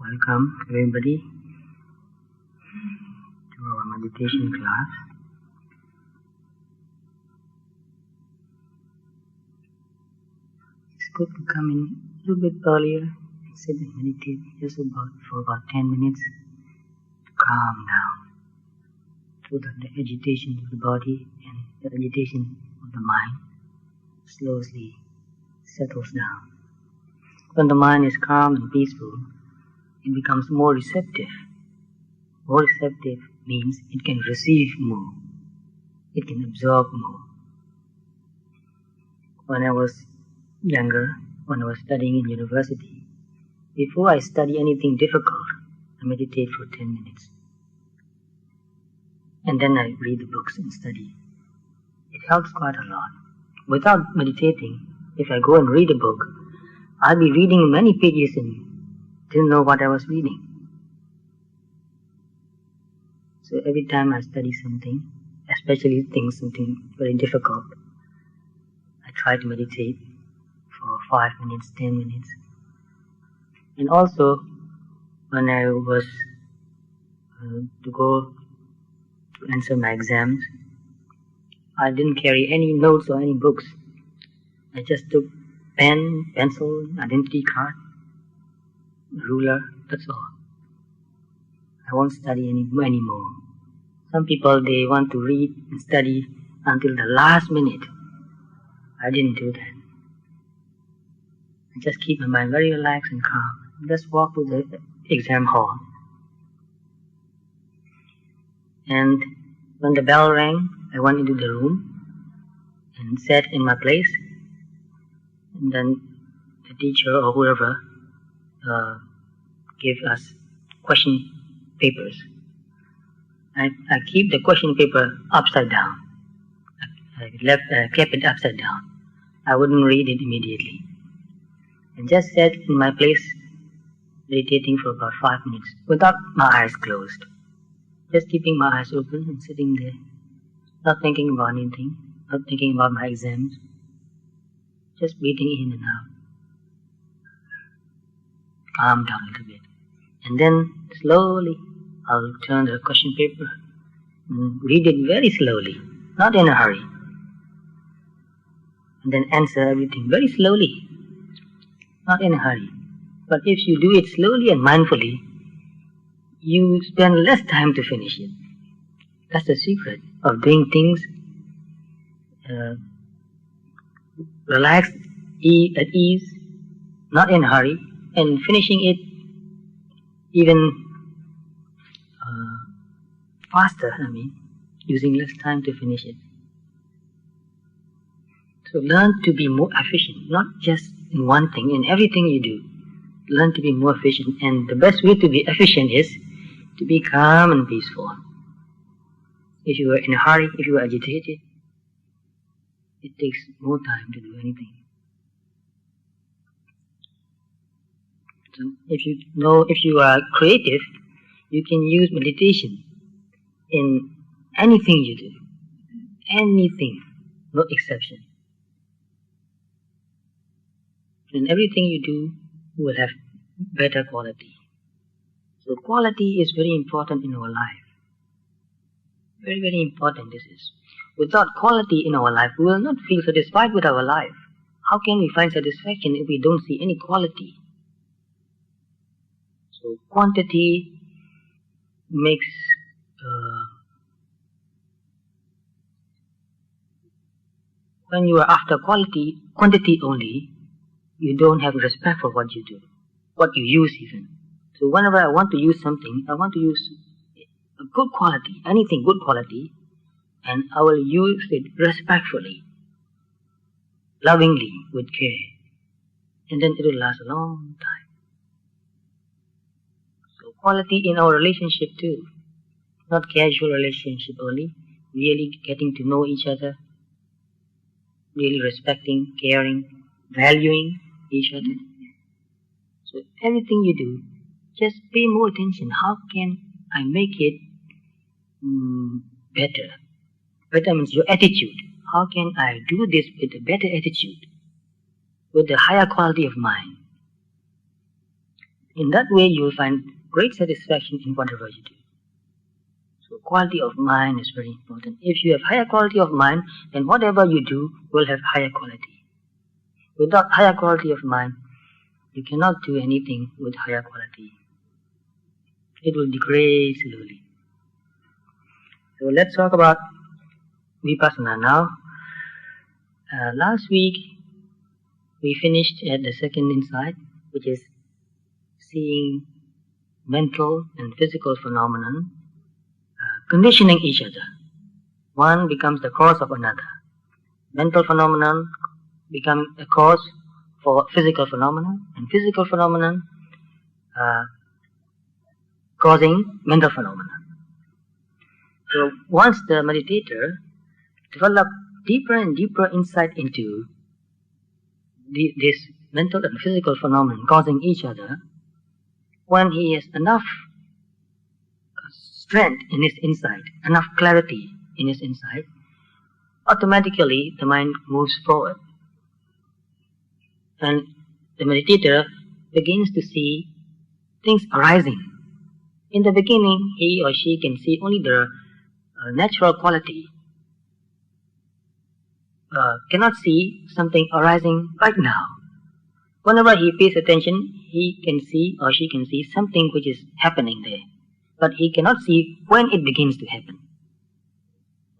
Welcome everybody to our meditation class. It's good to come in a little bit earlier and sit and meditate just for about 10 minutes to calm down so that the agitation of the body and the agitation of the mind slowly settles down. When the mind is calm and peaceful, it becomes more receptive. More receptive means it can receive more. It can absorb more. When I was younger, when I was studying in university, before I study anything difficult, I meditate for 10 minutes. And then I read the books and study. It helps quite a lot. Without meditating, if I go and read a book, I'll be reading many pages and didn't know what I was reading. So every time I study something, especially something very difficult, I try to meditate for 5 minutes, 10 minutes. And also, when I was to go to answer my exams, I didn't carry any notes or any books. I just took pen, pencil, identity card, ruler, that's all. I won't study anymore. Some people, they want to read and study until the last minute. I didn't do that. I just keep my mind very relaxed and calm. Just walk to the exam hall. And when the bell rang, I went into the room and sat in my place. And then the teacher or whoever gave us question papers. I keep the question paper upside down. I kept it upside down. I wouldn't read it immediately. And just sat in my place, meditating for about 5 minutes, without my eyes closed. Just keeping my eyes open and sitting there, not thinking about anything, not thinking about my exams, just breathing in and out. Calm down a little bit. And then slowly I'll turn the question paper and read it very slowly, not in a hurry. And then answer everything very slowly, not in a hurry. But if you do it slowly and mindfully, you spend less time to finish it. That's the secret of doing things relaxed, at ease, not in a hurry, and finishing it even faster, using less time to finish it. So learn to be more efficient, not just in one thing, in everything you do. Learn to be more efficient, and the best way to be efficient is to be calm and peaceful. If you are in a hurry, if you are agitated, it takes more time to do anything. So if you are creative, you can use meditation in anything you do. Anything, no exception. And everything you do will have better quality. So quality is very important in our life. Very, very important this is. Without quality in our life, we will not feel satisfied with our life. How can we find satisfaction if we don't see any quality? So quantity makes when you are after quantity only, you don't have respect for what you do, what you use even. So whenever I want to use something, I want to use a good quality, anything good quality, and I will use it respectfully, lovingly, with care. And then it will last a long time. So quality in our relationship too, not casual relationship only, really getting to know each other, really respecting, caring, valuing each other. So everything you do, just pay more attention. How can I make it better? Better means your attitude. How can I do this with a better attitude, with a higher quality of mind? In that way, you will find great satisfaction in whatever you do. So quality of mind is very important. If you have higher quality of mind, then whatever you do will have higher quality. Without higher quality of mind, you cannot do anything with higher quality. It will degrade slowly. So let's talk about Vipassana now. Last week, we finished at the second insight, which is seeing mental and physical phenomenon conditioning each other. One becomes the cause of another. Mental phenomenon become a cause for physical phenomenon, and physical phenomenon causing mental phenomenon. So once the meditator develops deeper and deeper insight into this mental and physical phenomenon causing each other, when he has enough strength in his insight, enough clarity in his insight, automatically the mind moves forward. And the meditator begins to see things arising. In the beginning, he or she can see only the natural quality, cannot see something arising right now. Whenever he pays attention, he can see or she can see something which is happening there, but he cannot see when it begins to happen.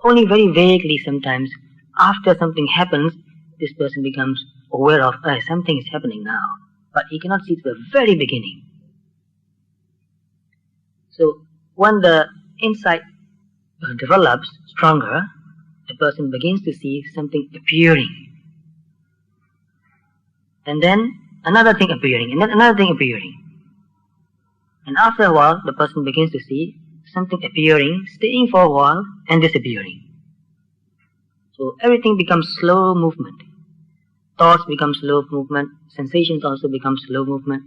Only very vaguely sometimes, after something happens, this person becomes aware of, something is happening now, but he cannot see the very beginning. So when the insight develops stronger, the person begins to see something appearing, and then another thing appearing, and then another thing appearing. And after a while, the person begins to see something appearing, staying for a while, and disappearing. So everything becomes slow movement. Thoughts become slow movement, sensations also become slow movement.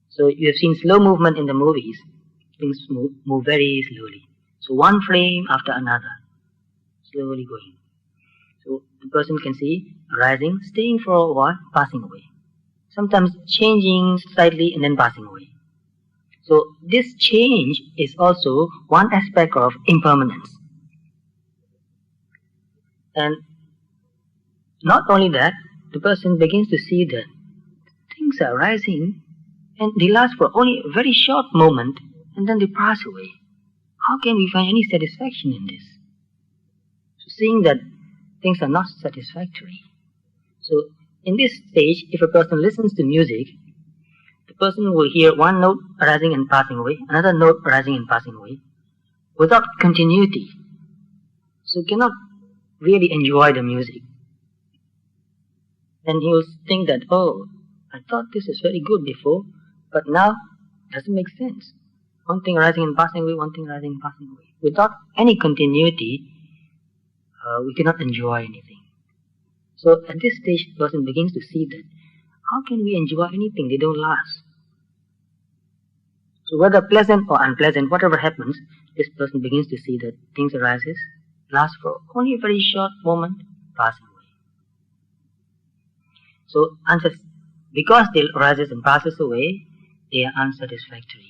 So you have seen slow movement in the movies. Things move very slowly. So one frame after another, slowly going. So the person can see arising, staying for a while, passing away. Sometimes changing slightly and then passing away. So this change is also one aspect of impermanence. And not only that, the person begins to see that things are arising and they last for only a very short moment and then they pass away. How can we find any satisfaction in this? So seeing that things are not satisfactory. So in this stage, if a person listens to music, the person will hear one note arising and passing away, another note arising and passing away, without continuity. So cannot really enjoy the music. Then he will think that, oh, I thought this is very good before, but now it doesn't make sense. One thing arising and passing away, one thing arising and passing away. Without any continuity, we cannot enjoy anything. So at this stage, the person begins to see that how can we enjoy anything? They don't last. So whether pleasant or unpleasant, whatever happens, this person begins to see that things arises, last for only a very short moment, passing away. So because they arises and passes away, they are unsatisfactory.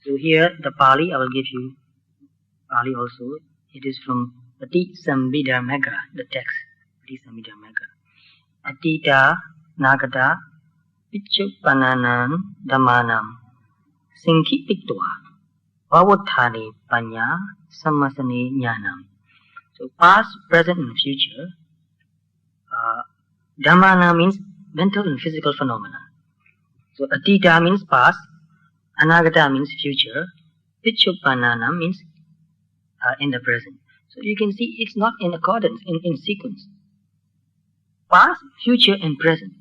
So here the Pali, I will give you Pali also. It is from Pati Sambhidharmagga, the text. Pati Sambhidharmagga. Atita Nagata Pichupananan Dhamanam Singhi Piktva Bhavathani Panya Samasani Jnanam. So past, present and future. Dhamana means mental and physical phenomena. So Atita means past, Anagata means future, Pichupanana means in the present. So you can see it's not in accordance, in sequence. Past, future and present.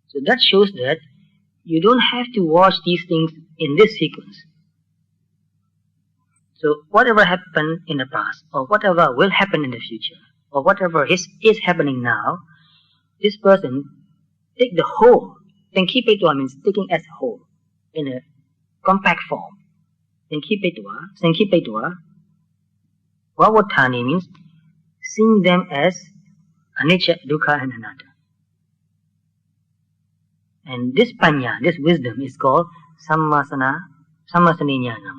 So that shows that you don't have to watch these things in this sequence. So whatever happened in the past, or whatever will happen in the future, or whatever is happening now, this person take the whole Sankipetwa means taking as a whole, in a compact form. Sankipetwa, Vavathani means seeing them as anicca, dukkha and anatta. And this panya, this wisdom is called sammasana jnanam.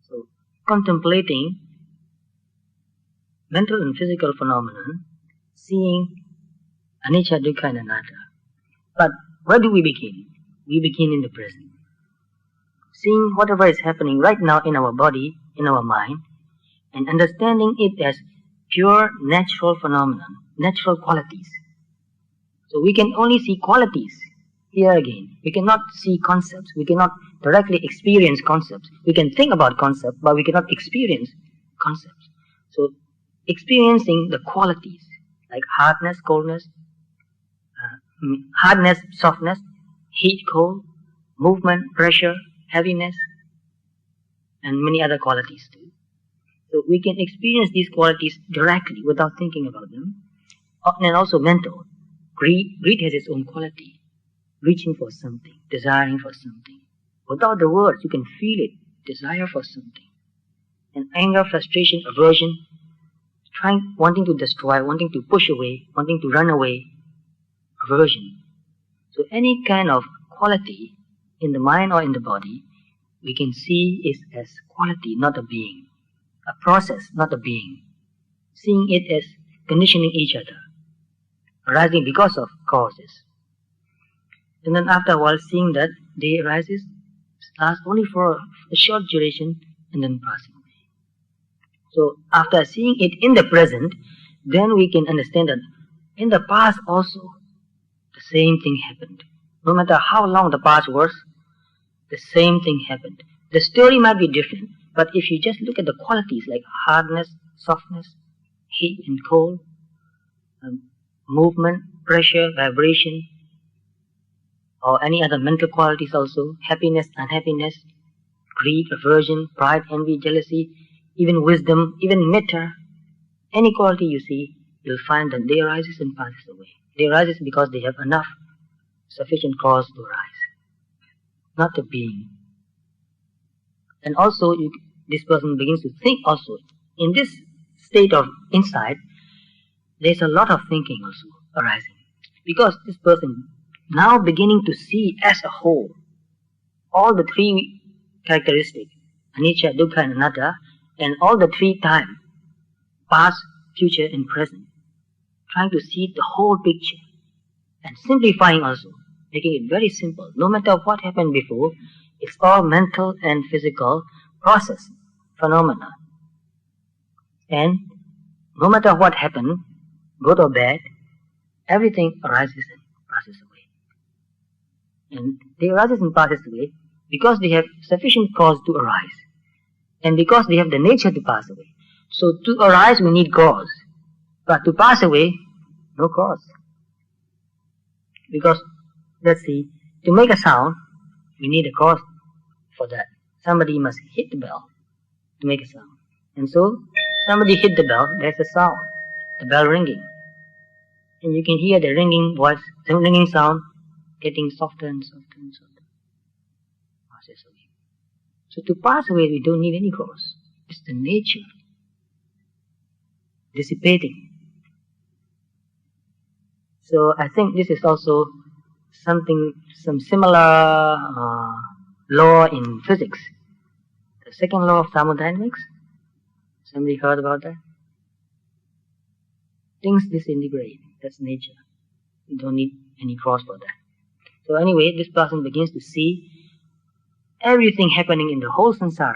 So contemplating mental and physical phenomenon, seeing anicca, dukkha and anatta. But where do we begin? We begin in the present. Seeing whatever is happening right now in our body, in our mind, and understanding it as pure natural phenomenon, natural qualities. So we can only see qualities here again. We cannot see concepts. We cannot directly experience concepts. We can think about concepts, but we cannot experience concepts. So experiencing the qualities like hardness, coldness, hardness, softness, heat, cold, movement, pressure, heaviness, and many other qualities too. So we can experience these qualities directly without thinking about them. And also mental. Greed has its own quality. Reaching for something, desiring for something. Without the words, you can feel it, desire for something. And anger, frustration, aversion, wanting to destroy, wanting to push away, wanting to run away, aversion. So any kind of quality in the mind or in the body, we can see it as quality, not a being. A process, not a being. Seeing it as conditioning each other, arising because of causes. And then after a while, seeing that they arises, lasts only for a short duration and then passing away. So after seeing it in the present, then we can understand that in the past also, the same thing happened. No matter how long the past was, the same thing happened. The story might be different, but if you just look at the qualities like hardness, softness, heat and cold, movement, pressure, vibration, or any other mental qualities also, happiness, unhappiness, greed, aversion, pride, envy, jealousy, even wisdom, even metta, any quality you see, you'll find that they arises and passes away. They arises because they have enough, sufficient cause to arise, not the being. And also, this person begins to think also. In this state of insight, there's a lot of thinking also arising. Because this person now beginning to see as a whole all the three characteristics, anicca, dukkha and anatta, and all the three time, past, future and present, trying to see the whole picture and simplifying also, making it very simple. No matter what happened before, it's all mental and physical process, phenomena. And no matter what happened, good or bad, everything arises and passes away. And they arises and passes away because they have sufficient cause to arise. And because they have the nature to pass away. So to arise we need cause. But to pass away, no cause. Because, let's see, to make a sound, we need a cause for that. Somebody must hit the bell to make a sound. And so, somebody hit the bell, there's a sound, the bell ringing. And you can hear the ringing voice, the ringing sound getting softer and softer and softer. Passes away. So to pass away, we don't need any cause. It's the nature dissipating. So I think this is also some similar law in physics. The second law of thermodynamics. Somebody heard about that? Things disintegrate. That's nature. You don't need any cause for that. So anyway, this person begins to see everything happening in the whole samsara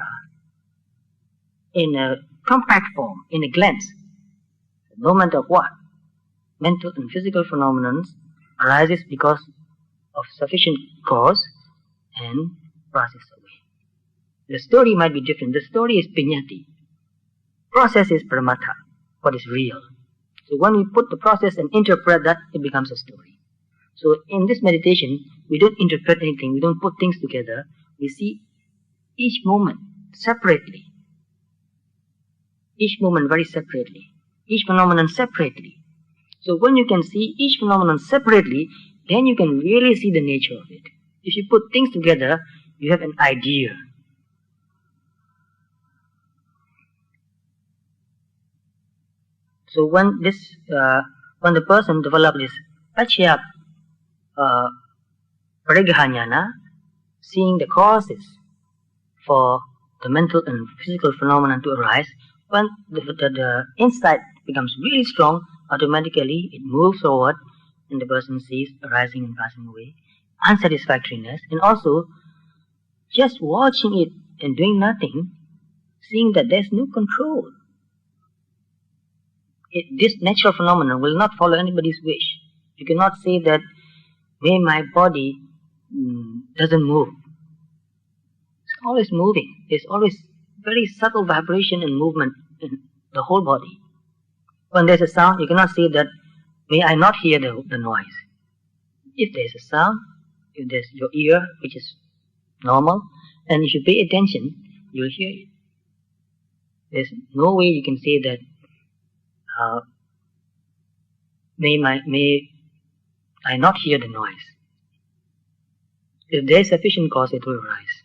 in a compact form, in a glance. No matter what, mental and physical phenomena arises because of sufficient cause and passes away. The story might be different. The story is piñati. Process is pramata, what is real. So when we put the process and interpret that, it becomes a story. So in this meditation, we don't interpret anything, we don't put things together. We see each moment separately. Each moment very separately. Each phenomenon separately. So when you can see each phenomenon separately, then you can really see the nature of it. If you put things together, you have an idea. So when the person develops this Pachya Parigahanyana, seeing the causes for the mental and physical phenomenon to arise, when the insight becomes really strong, automatically it moves forward and the person sees arising and passing away, unsatisfactoriness, and also just watching it and doing nothing, seeing that there's no control. This natural phenomenon will not follow anybody's wish. You cannot say that, may my body doesn't move. It's always moving. There's always very subtle vibration and movement in the whole body. When there's a sound, you cannot say that, may I not hear the noise. If there's a sound, if there's your ear, which is normal, and if you pay attention, you'll hear it. There's no way you can say that, may I not hear the noise. If there is sufficient cause, it will arise.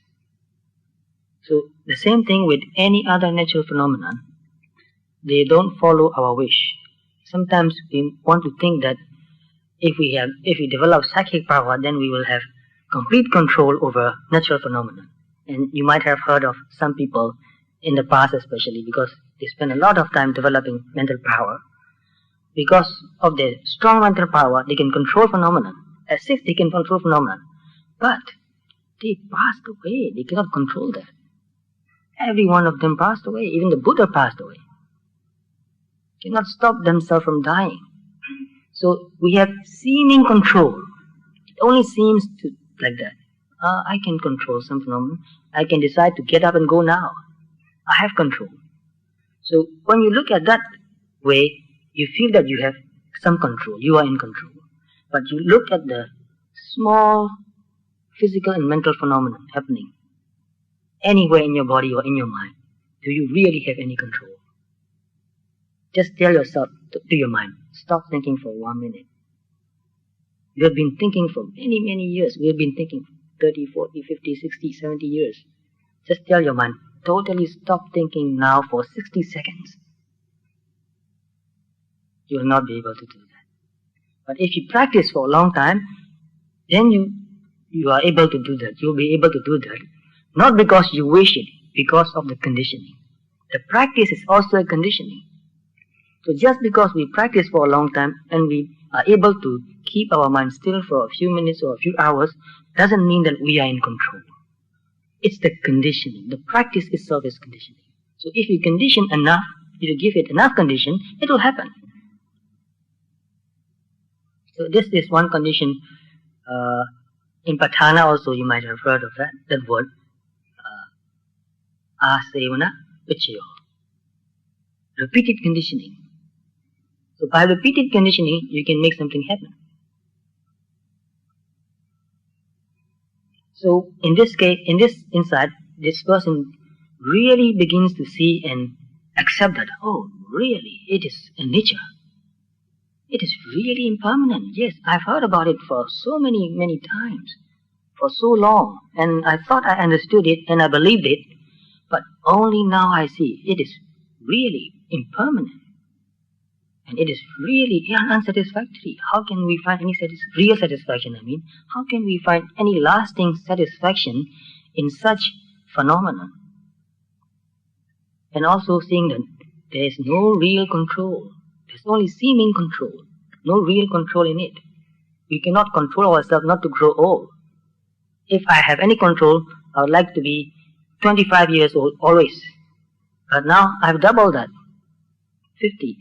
So the same thing with any other natural phenomenon. They don't follow our wish. Sometimes we want to think that if we develop psychic power, then we will have complete control over natural phenomena. And you might have heard of some people in the past, especially because they spend a lot of time developing mental power. Because of their strong mental power, they can control phenomena, as if they can control phenomena. But they passed away. They cannot control that. Every one of them passed away. Even the Buddha passed away. Cannot stop themselves from dying. So we have seeming control. It only seems to like that. I can control some phenomena. I can decide to get up and go now. I have control. So when you look at that way, you feel that you have some control. You are in control. But you look at the small physical and mental phenomena happening anywhere in your body or in your mind. Do you really have any control? Just tell yourself, to your mind, stop thinking for 1 minute. You have been thinking for many, many years. We have been thinking 30, 40, 50, 60, 70 years. Just tell your mind, totally stop thinking now for 60 seconds. You will not be able to do that. But if you practice for a long time, then you are able to do that. You will be able to do that. Not because you wish it, because of the conditioning. The practice is also a conditioning. So just because we practice for a long time and we are able to keep our mind still for a few minutes or a few hours, doesn't mean that we are in control. It's the conditioning. The practice itself is conditioning. So if you condition enough, if you give it enough condition, it will happen. So this is one condition. In Patana also you might have heard of that word. Asevana Vichayo. Repeated conditioning. So by repeated conditioning, you can make something happen. So in this case, in this insight, this person really begins to see and accept that, oh, really, it is a nature. It is really impermanent. Yes, I've heard about it for so many, many times, for so long, and I thought I understood it and I believed it, but only now I see it is really impermanent. And it is really unsatisfactory. How can we find any real satisfaction? How can we find any lasting satisfaction in such phenomenon? And also seeing that there is no real control. There's only seeming control. No real control in it. We cannot control ourselves not to grow old. If I have any control, I would like to be 25 years old always. But now I've doubled that. 50.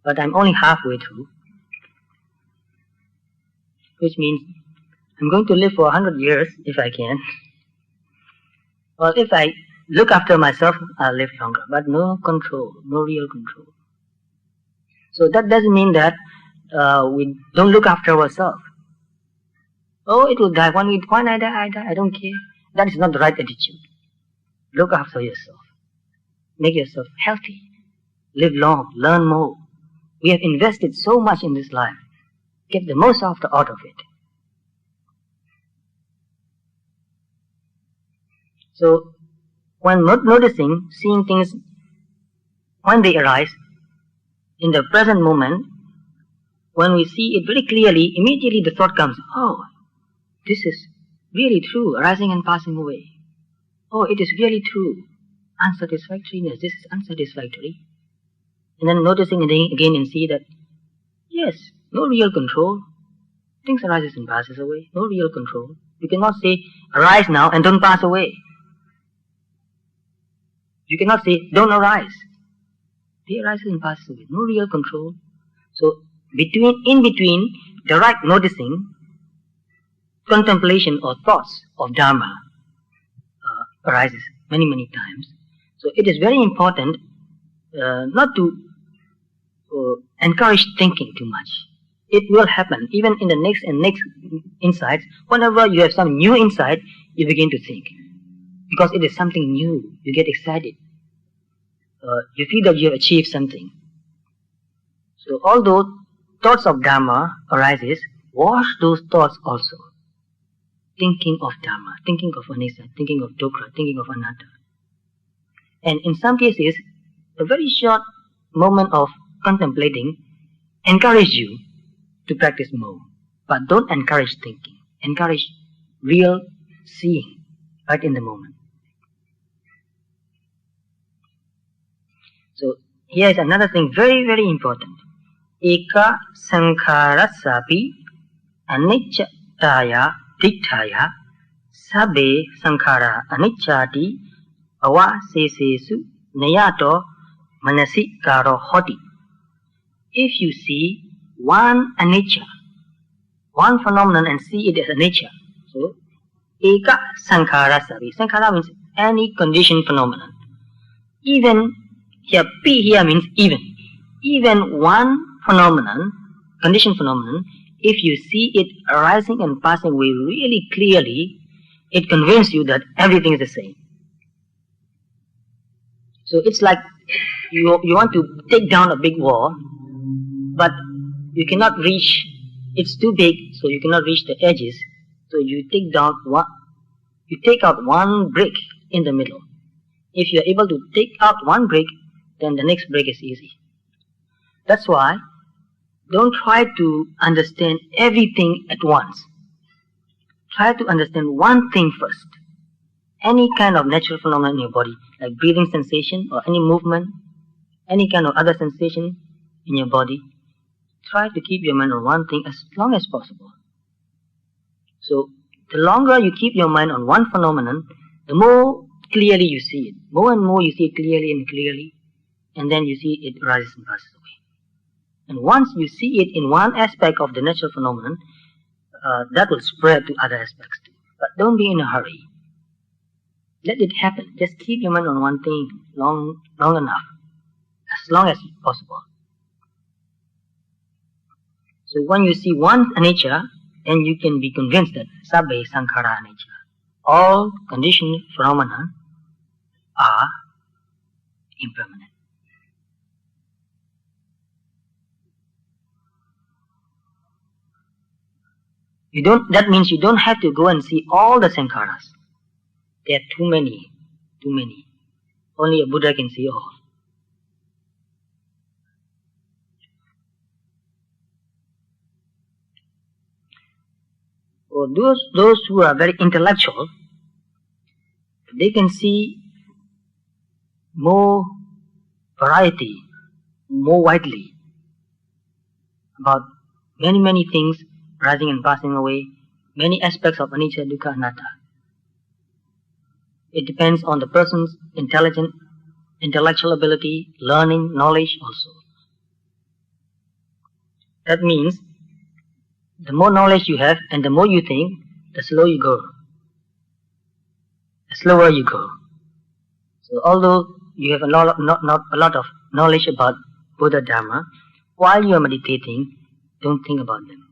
But I'm only halfway through, which means I'm going to live for 100 years if I can. Well, if I look after myself, I'll live longer, but no control, no real control. So that doesn't mean that we don't look after ourselves. Oh, it will die. When I die, I don't care. That is not the right attitude. Look after yourself. Make yourself healthy. Live long, learn more. We have invested so much in this life. Get the most out of it. So, when noticing, seeing things when they arise, in the present moment, when we see it very clearly, immediately the thought comes, oh, this is really true, arising and passing away. Oh, it is really true. Unsatisfactoriness, this is unsatisfactory. And then noticing it again and see that, yes, no real control. Things arises and passes away, no real control. You cannot say, arise now and don't pass away. You cannot say, don't arise. They arise and pass away, no real control. So, in between direct noticing, contemplation or thoughts of Dharma arises many, many times. So it is very important not to encourage thinking too much. It will happen even in the next insights. Whenever you have some new insight, you begin to think. Because it is something new, you get excited. You feel that you have achieved something. So although thoughts of Dharma arises, wash those thoughts also. Thinking of Dharma, thinking of Anicca, thinking of Dukkha, thinking of Anatta. And in some cases, a very short moment of contemplating encourage you to practice more. But don't encourage thinking. Encourage real seeing right in the moment. So here is another thing very, very important. Eka sankharassapi anicca Dittaya Sabe Sankhara Anicchati Avasesesu Nayato Manasikaro Hoti. If you see one anicca, one phenomenon and see it as anicca, so Eka Sankhara Sabi. Sankhara means any conditioned phenomenon. Even here, P here means even. Even one phenomenon, conditioned phenomenon, if you see it arising and passing away really clearly, it convinces you that everything is the same. So it's like you want to take down a big wall, but you cannot reach, it's too big, so you cannot reach the edges. So you take out one brick in the middle. If you are able to take out one brick, then the next brick is easy. That's why don't try to understand everything at once. Try to understand one thing first. Any kind of natural phenomenon in your body, like breathing sensation or any movement, any kind of other sensation in your body, try to keep your mind on one thing as long as possible. So, the longer you keep your mind on one phenomenon, the more clearly you see it. More and more you see it clearly and clearly, and then you see it rises and passes away. And once you see it in one aspect of the natural phenomenon, that will spread to other aspects too. But don't be in a hurry. Let it happen. Just keep your mind on one thing long enough, as long as possible. So when you see one anicca, then you can be convinced that sabbe sankhara anicca. All conditioned phenomena are impermanent. That means you don't have to go and see all the sankharas. There are too many. Only a Buddha can see all. For those who are very intellectual, they can see more variety, more widely about many things rising and passing away, many aspects of anicca, dukkha, anatta. It depends on the person's intellectual ability, learning, knowledge also. That means the more knowledge you have and the more you think, the slower you go. So although you have not a lot of knowledge about Buddha Dharma, while you are meditating, don't think about them.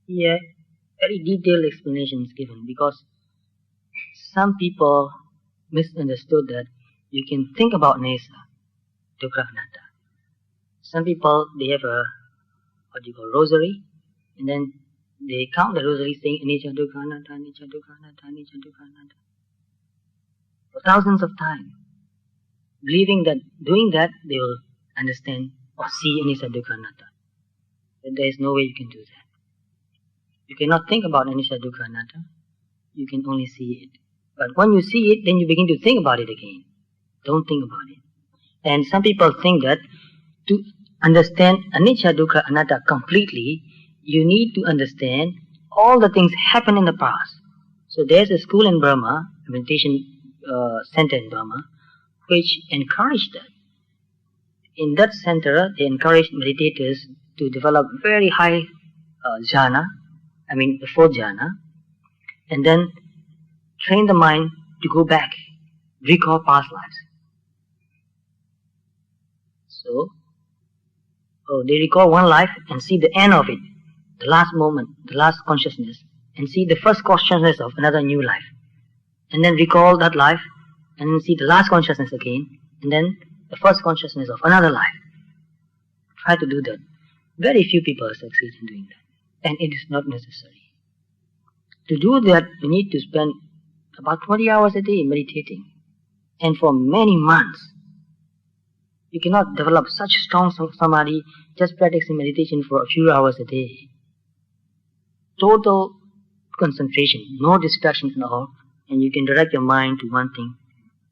Yeah, very detailed explanations given because some people misunderstood that you can think about Nesa, Dukkha Anatta. Some people they have a what you call rosary, and then they count the rosary saying Anicca Dukkha Anatta, Anicca Dukkha Anatta, Anicca Dukkha Anatta for thousands of times, believing that doing that they will understand or see Anicca Dukkha Anatta. But there is no way you can do that. You cannot think about Anicca Dukkha Anatta. You can only see it. But when you see it, then you begin to think about it again. Don't think about it. And some people think that to understand Anicca Dukkha Anatta completely, you need to understand all the things happen in the past. So there's a school in Burma, a meditation center in Burma, which encouraged that. In that center, they encourage meditators to develop very high jhana, the fourth jhana, and then train the mind to go back, recall past lives. So, they recall one life and see the end of it, the last moment, the last consciousness, and see the first consciousness of another new life. And then recall that life, and then see the last consciousness again, and then the first consciousness of another life. Try to do that. Very few people succeed in doing that, and it is not necessary. To do that, you need to spend about 20 hours a day meditating, and for many months. You cannot develop such strong samadhi just practicing meditation for a few hours a day. Total concentration, no distraction at all, and you can direct your mind to one thing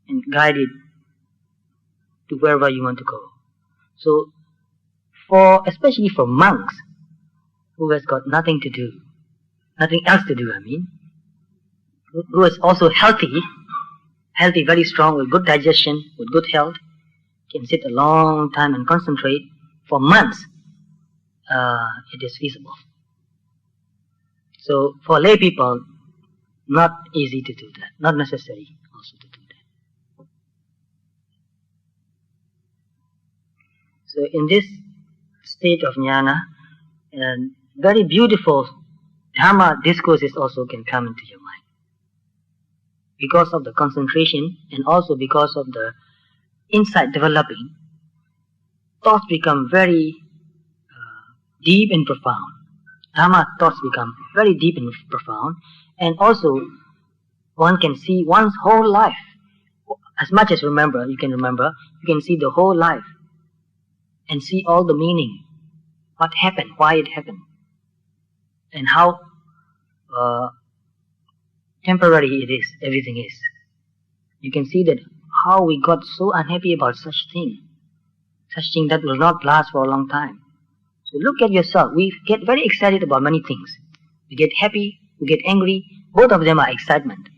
and guide it to wherever you want to go. So, especially for monks who has got nothing to do, nothing else to do, who is also healthy, very strong, with good digestion, with good health, can sit a long time and concentrate for months, it is feasible. So for lay people, not easy to do that, not necessary also to do that. So in this state of jnana, very beautiful Dharma discourses also can come into your mind. Because of the concentration and also because of the insight developing, thoughts become very deep and profound. Dharma thoughts become very deep and profound, and also one can see one's whole life. As much as you can see the whole life and see all the meaning, what happened, why it happened, and how temporary everything is. You can see that how we got so unhappy about such thing that will not last for a long time. So look at yourself. We get very excited about many things. We get happy, we get angry. Both of them are excitement.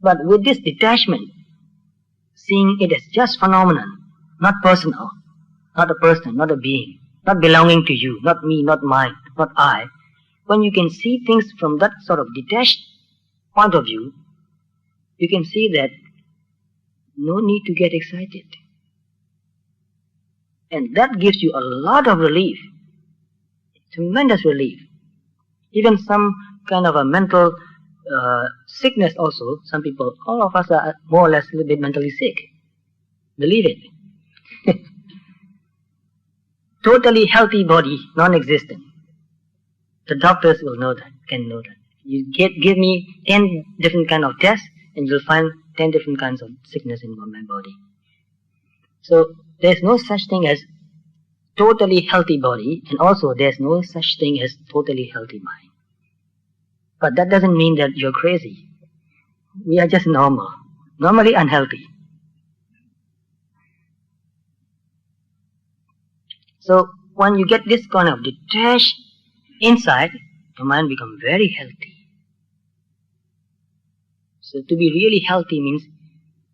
But with this detachment, seeing it as just phenomenon, not personal, not a person, not a being, not belonging to you, not me, not mine, not I, when you can see things from that sort of detached point of view, you can see that no need to get excited. And that gives you a lot of relief, tremendous relief. Even some kind of a mental sickness also, some people, all of us are more or less a little bit mentally sick. Believe it. Totally healthy body, non-existent. The doctors will know that, can know that. You give me 10 different kind of tests, and you'll find 10 different kinds of sickness in my body. So there's no such thing as totally healthy body, and also there's no such thing as totally healthy mind. But that doesn't mean that you're crazy. We are just normal, normally unhealthy. So when you get this kind of detached insight, your mind becomes very healthy. So to be really healthy means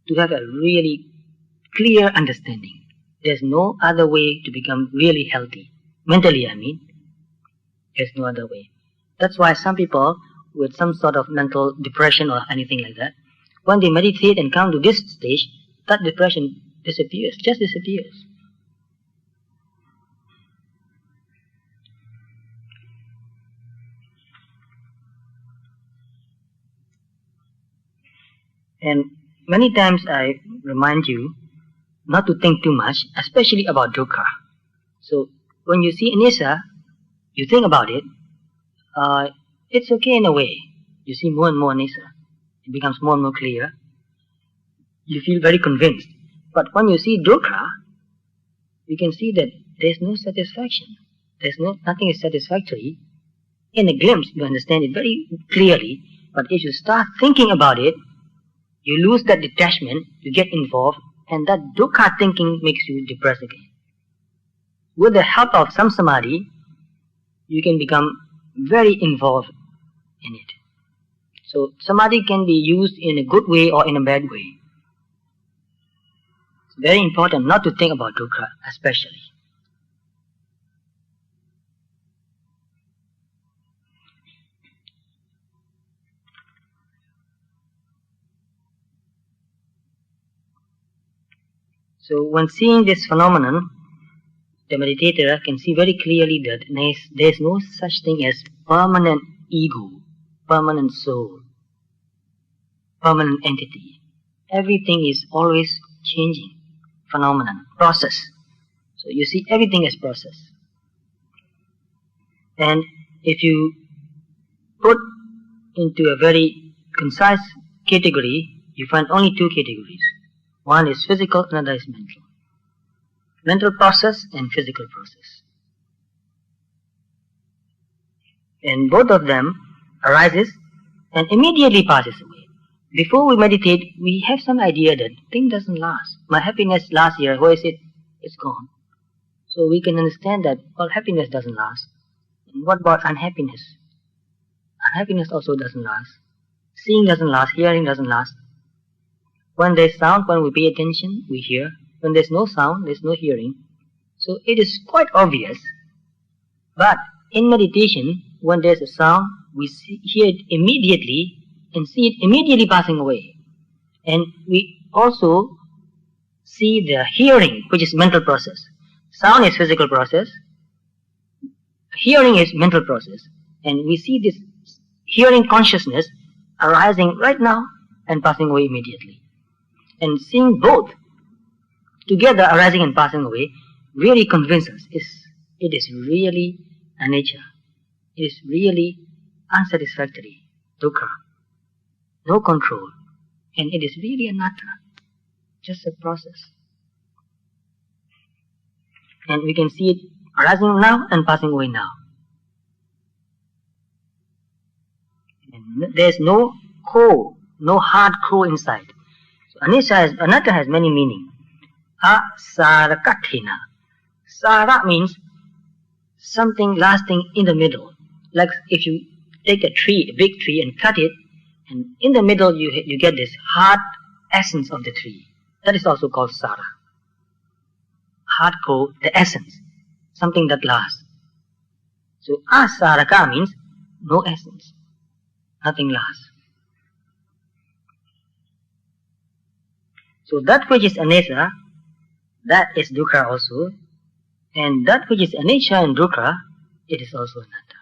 to have a really clear understanding. There's no other way to become really healthy. Mentally, there's no other way. That's why some people with some sort of mental depression or anything like that, when they meditate and come to this stage, that depression disappears, just disappears. And many times I remind you not to think too much, especially about dukkha. So when you see anicca, you think about it. It's okay in a way. You see more and more anicca. It becomes more and more clear. You feel very convinced. But when you see dukkha, you can see that there's no satisfaction. Nothing is satisfactory. In a glimpse, you understand it very clearly. But if you start thinking about it, you lose that detachment, you get involved, and that dukkha thinking makes you depressed again. With the help of some samadhi, you can become very involved in it. So samadhi can be used in a good way or in a bad way. It's very important not to think about dukkha, especially. So when seeing this phenomenon, the meditator can see very clearly that there is no such thing as permanent ego, permanent soul, permanent entity. Everything is always changing, phenomenon, process. So you see everything as process. And if you put into a very concise category, you find only two categories. One is physical, another is mental. Mental process and physical process. And both of them arises and immediately passes away. Before we meditate, we have some idea that thing doesn't last. My happiness last year, where is it? It's gone. So we can understand that, well, happiness doesn't last. And what about unhappiness? Unhappiness also doesn't last. Seeing doesn't last, hearing doesn't last. When there's sound, when we pay attention, we hear. When there's no sound, there's no hearing. So it is quite obvious. But in meditation, when there's a sound, we hear it immediately and see it immediately passing away. And we also see the hearing, which is mental process. Sound is physical process. Hearing is mental process. And we see this hearing consciousness arising right now and passing away immediately. And seeing both together arising and passing away really convinces us it is really anicca. It is really unsatisfactory, dukkha, no control, and it is really anatta, just a process. And we can see it arising now and passing away now. And there's no core, no hard core inside. So anatta has many meanings. Asarakathina. Sara means something lasting in the middle. Like if you take a tree, a big tree, and cut it, and in the middle you get this hard essence of the tree. That is also called sara. Hardcore, the essence, something that lasts. So asaraka means no essence, nothing lasts. So that which is anicca, that is dukkha also, and that which is anicca and dukkha, it is also anatta.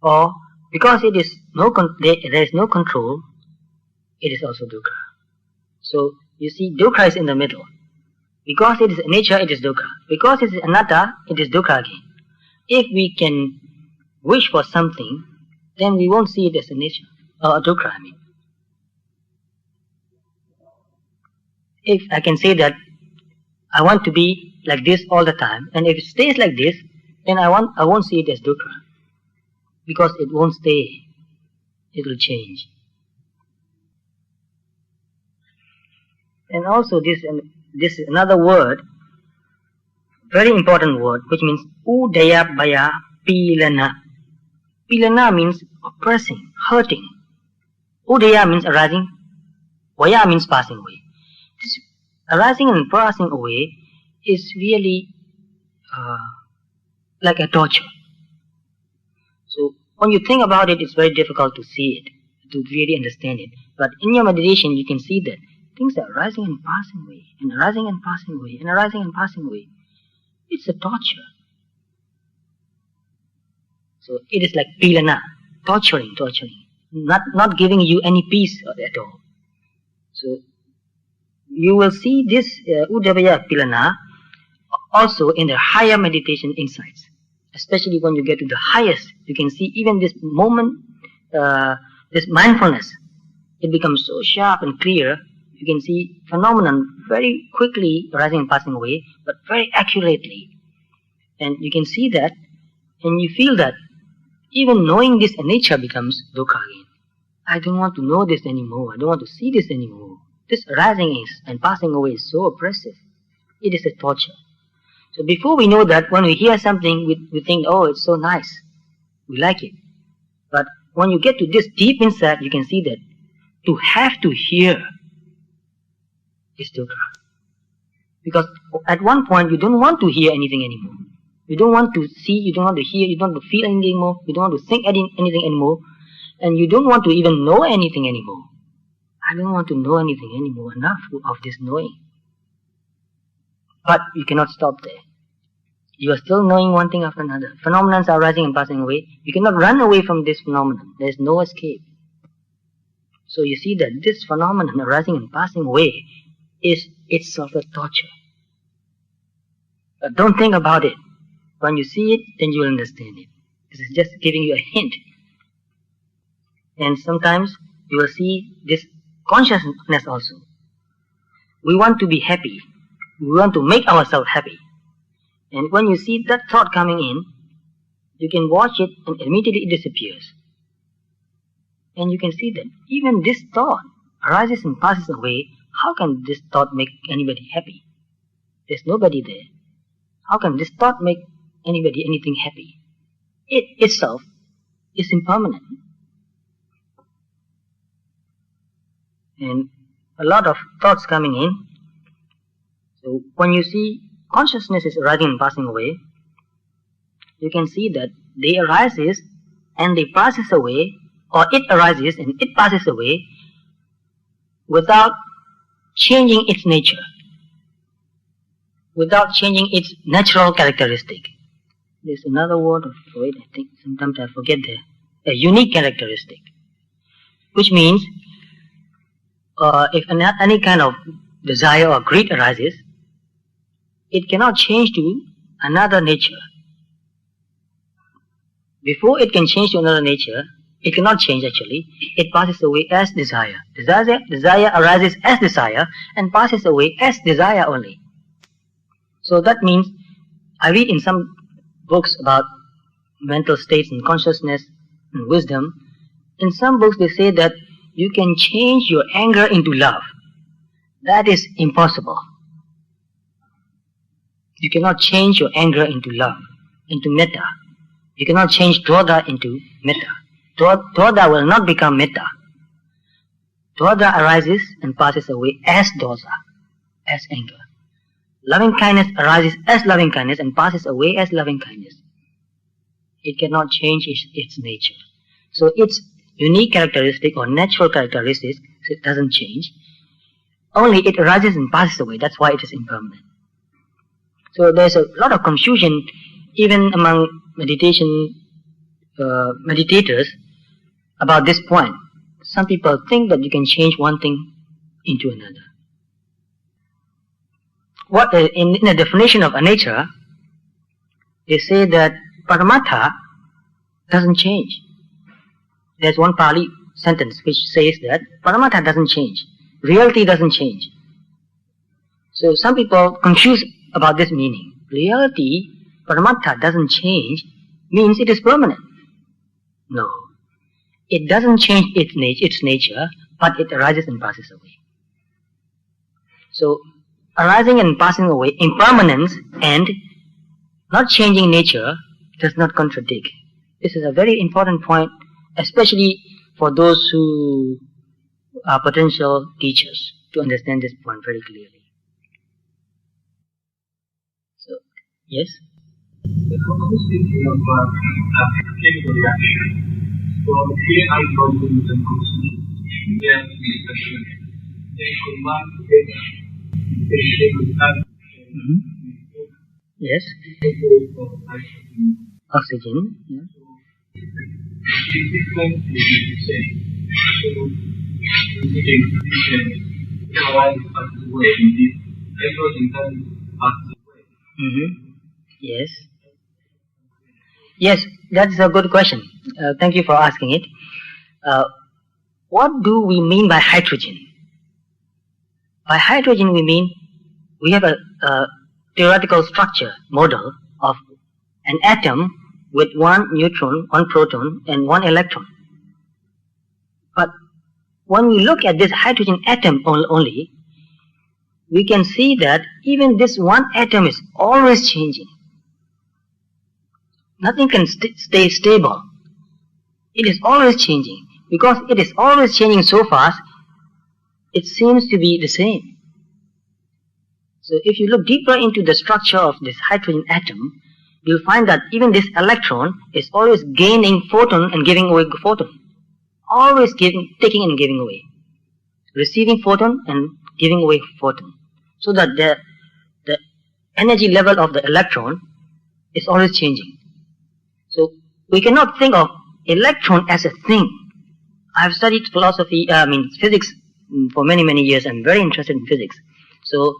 Or because there is no control, it is also dukkha. So you see, dukkha is in the middle. Because it is anicca, it is dukkha. Because it is anatta, it is dukkha again. If we can wish for something, then we won't see it as anicca, or dukkha, I mean. If I can say that I want to be like this all the time, and if it stays like this, then I won't see it as dukkha, because it won't stay. It will change. And also this is another word, very important word, which means udaya baya pilana. Pilana means oppressing, hurting. Udaya means arising. Vaya means passing away. This arising and passing away is really like a torture. So when you think about it, it's very difficult to see it, to really understand it. But in your meditation, you can see that things are arising and passing away, and arising and passing away, and arising and passing away. It's a torture. So it is like pilana, torturing. not giving you any peace at all. So you will see this Udavaya Pilana also in the higher meditation insights. Especially when you get to the highest, you can see even this moment, this mindfulness, it becomes so sharp and clear. You can see phenomenon very quickly rising and passing away, but very accurately. And you can see that, and you feel that even knowing this nature becomes dukkha again. I don't want to know this anymore. I don't want to see this anymore. This rising and passing away is so oppressive. It is a torture. So before we know that, when we hear something, we think, oh, it's so nice. We like it. But when you get to this deep inside, you can see that to have to hear is dukkha. Because at one point, you don't want to hear anything anymore. You don't want to see, you don't want to hear, you don't want to feel anything anymore, you don't want to think anything anymore, and you don't want to even know anything anymore. I don't want to know anything anymore, enough of this knowing. But you cannot stop there. You are still knowing one thing after another. Phenomena are rising and passing away. You cannot run away from this phenomenon. There is no escape. So you see that this phenomenon arising and passing away is itself a torture. But don't think about it. When you see it, then you will understand it. This is just giving you a hint. And sometimes you will see this consciousness also. We want to be happy. We want to make ourselves happy. And when you see that thought coming in, you can watch it and immediately it disappears. And you can see that even this thought arises and passes away. How can this thought make anybody happy? There's nobody there. How can this thought make anybody anything happy? It itself is impermanent. And a lot of thoughts coming in. So when you see consciousness is arising and passing away, you can see that they arises and they passes away, or it arises and it passes away without changing its nature, without changing its natural characteristic. There's another word for it, I think sometimes I forget a unique characteristic, which means if any kind of desire or greed arises, it cannot change to another nature. Before it can change to another nature, it cannot change actually. It passes away as desire. Desire arises as desire and passes away as desire only. So that means, I read in some books about mental states and consciousness and wisdom. In some books they say that you can change your anger into love. That is impossible. You cannot change your anger into love, into metta. You cannot change dvada into metta. Dvada will not become metta. Dvada arises and passes away as dosa, as anger. Loving kindness arises as loving kindness and passes away as loving kindness. It cannot change its nature. So its unique characteristic or natural characteristics, it doesn't change. Only it arises and passes away. That's why it is impermanent. So there's a lot of confusion even among meditators about this point. Some people think that you can change one thing into another. What in the definition of anicca, they say that paramatha doesn't change. There's one Pali sentence which says that paramatha doesn't change. Reality doesn't change. So some people confuse about this meaning. Reality, paramatha doesn't change, means it is permanent. No. It doesn't change its nature, but it arises and passes away. So, arising and passing away, impermanence and not changing nature does not contradict. This is a very important point, especially for those who are potential teachers, to understand this point very clearly. So, yes? The complexity of chemical reaction. So here I got the complexity. Yes, discussion. They combine together. They will have. Yes. Oxygen. Yeah. different will be the same. So we can analyze it as the way indeed hydrogen can pass the way. Yes. Yes, that's a good question. Thank you for asking it. What do we mean by hydrogen? By hydrogen we mean we have a theoretical structure model of an atom with one neutron, one proton and one electron. But when we look at this hydrogen atom only, we can see that even this one atom is always changing. Nothing can stay stable. It is always changing. Because it is always changing so fast, it seems to be the same. So if you look deeper into the structure of this hydrogen atom, you'll find that even this electron is always gaining photon and giving away photon. Always taking and giving away. Receiving photon and giving away photon. So that the energy level of the electron is always changing. So we cannot think of electron as a thing. I've studied physics for many years. I'm very interested in physics. So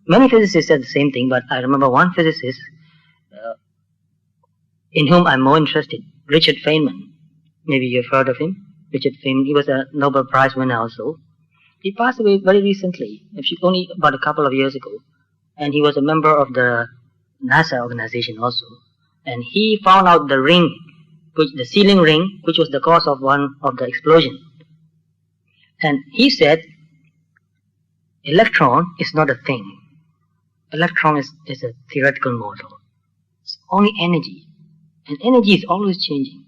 many physicists said the same thing, but I remember one physicist in whom I'm more interested, Richard Feynman. Maybe you've heard of him. Richard Feynman, he was a Nobel Prize winner also. He passed away very recently, only about a couple of years ago. And he was a member of the NASA organization also. And he found out the ring, the sealing ring, which was the cause of one of the explosion. And he said, electron is not a thing. Electron is a theoretical model. It's only energy. And energy is always changing.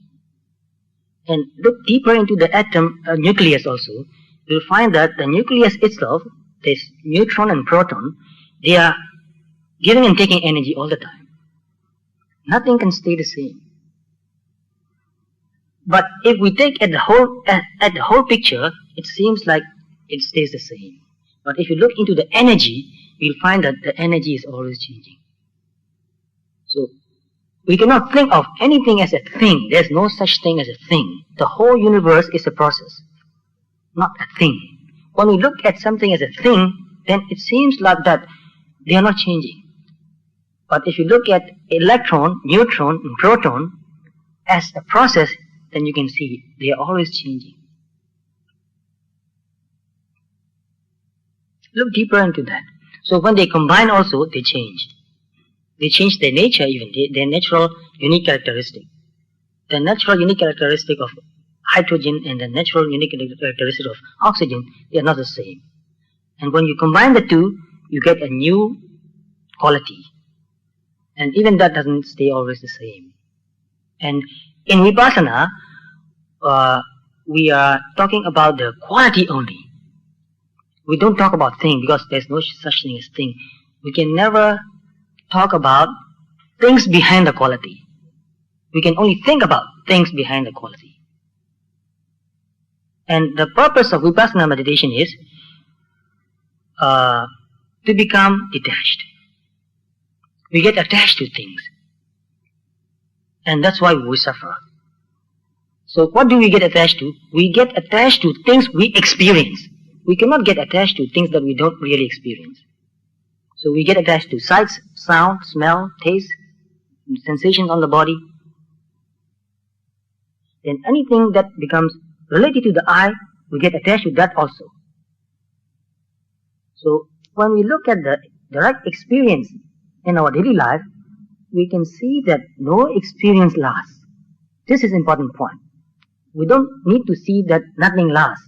And look deeper into the atom nucleus also, you'll find that the nucleus itself, this neutron and proton, they are giving and taking energy all the time. Nothing can stay the same. But if we take at the whole picture, it seems like it stays the same. But if you look into the energy, you'll find that the energy is always changing. So we cannot think of anything as a thing. There's no such thing as a thing. The whole universe is a process, not a thing. When we look at something as a thing, then it seems like that they are not changing. But if you look at electron, neutron, and proton as a process, then you can see they are always changing. Look deeper into that. So when they combine also, they change. They change their nature even, their natural unique characteristic. The natural unique characteristic of hydrogen and the natural unique characteristic of oxygen, they are not the same. And when you combine the two, you get a new quality. And even that doesn't stay always the same. And in Vipassana, we are talking about the quality only. We don't talk about thing because there's no such thing as thing. We can never talk about things behind the quality. We can only think about things behind the quality. And the purpose of Vipassana meditation is to become detached. We get attached to things. And that's why we suffer. So what do we get attached to? We get attached to things we experience. We cannot get attached to things that we don't really experience. So we get attached to sights, sound, smell, taste, sensations on the body. Then anything that becomes related to the eye, we get attached to that also. So when we look at the direct experience in our daily life, we can see that no experience lasts. This is an important point. We don't need to see that nothing lasts.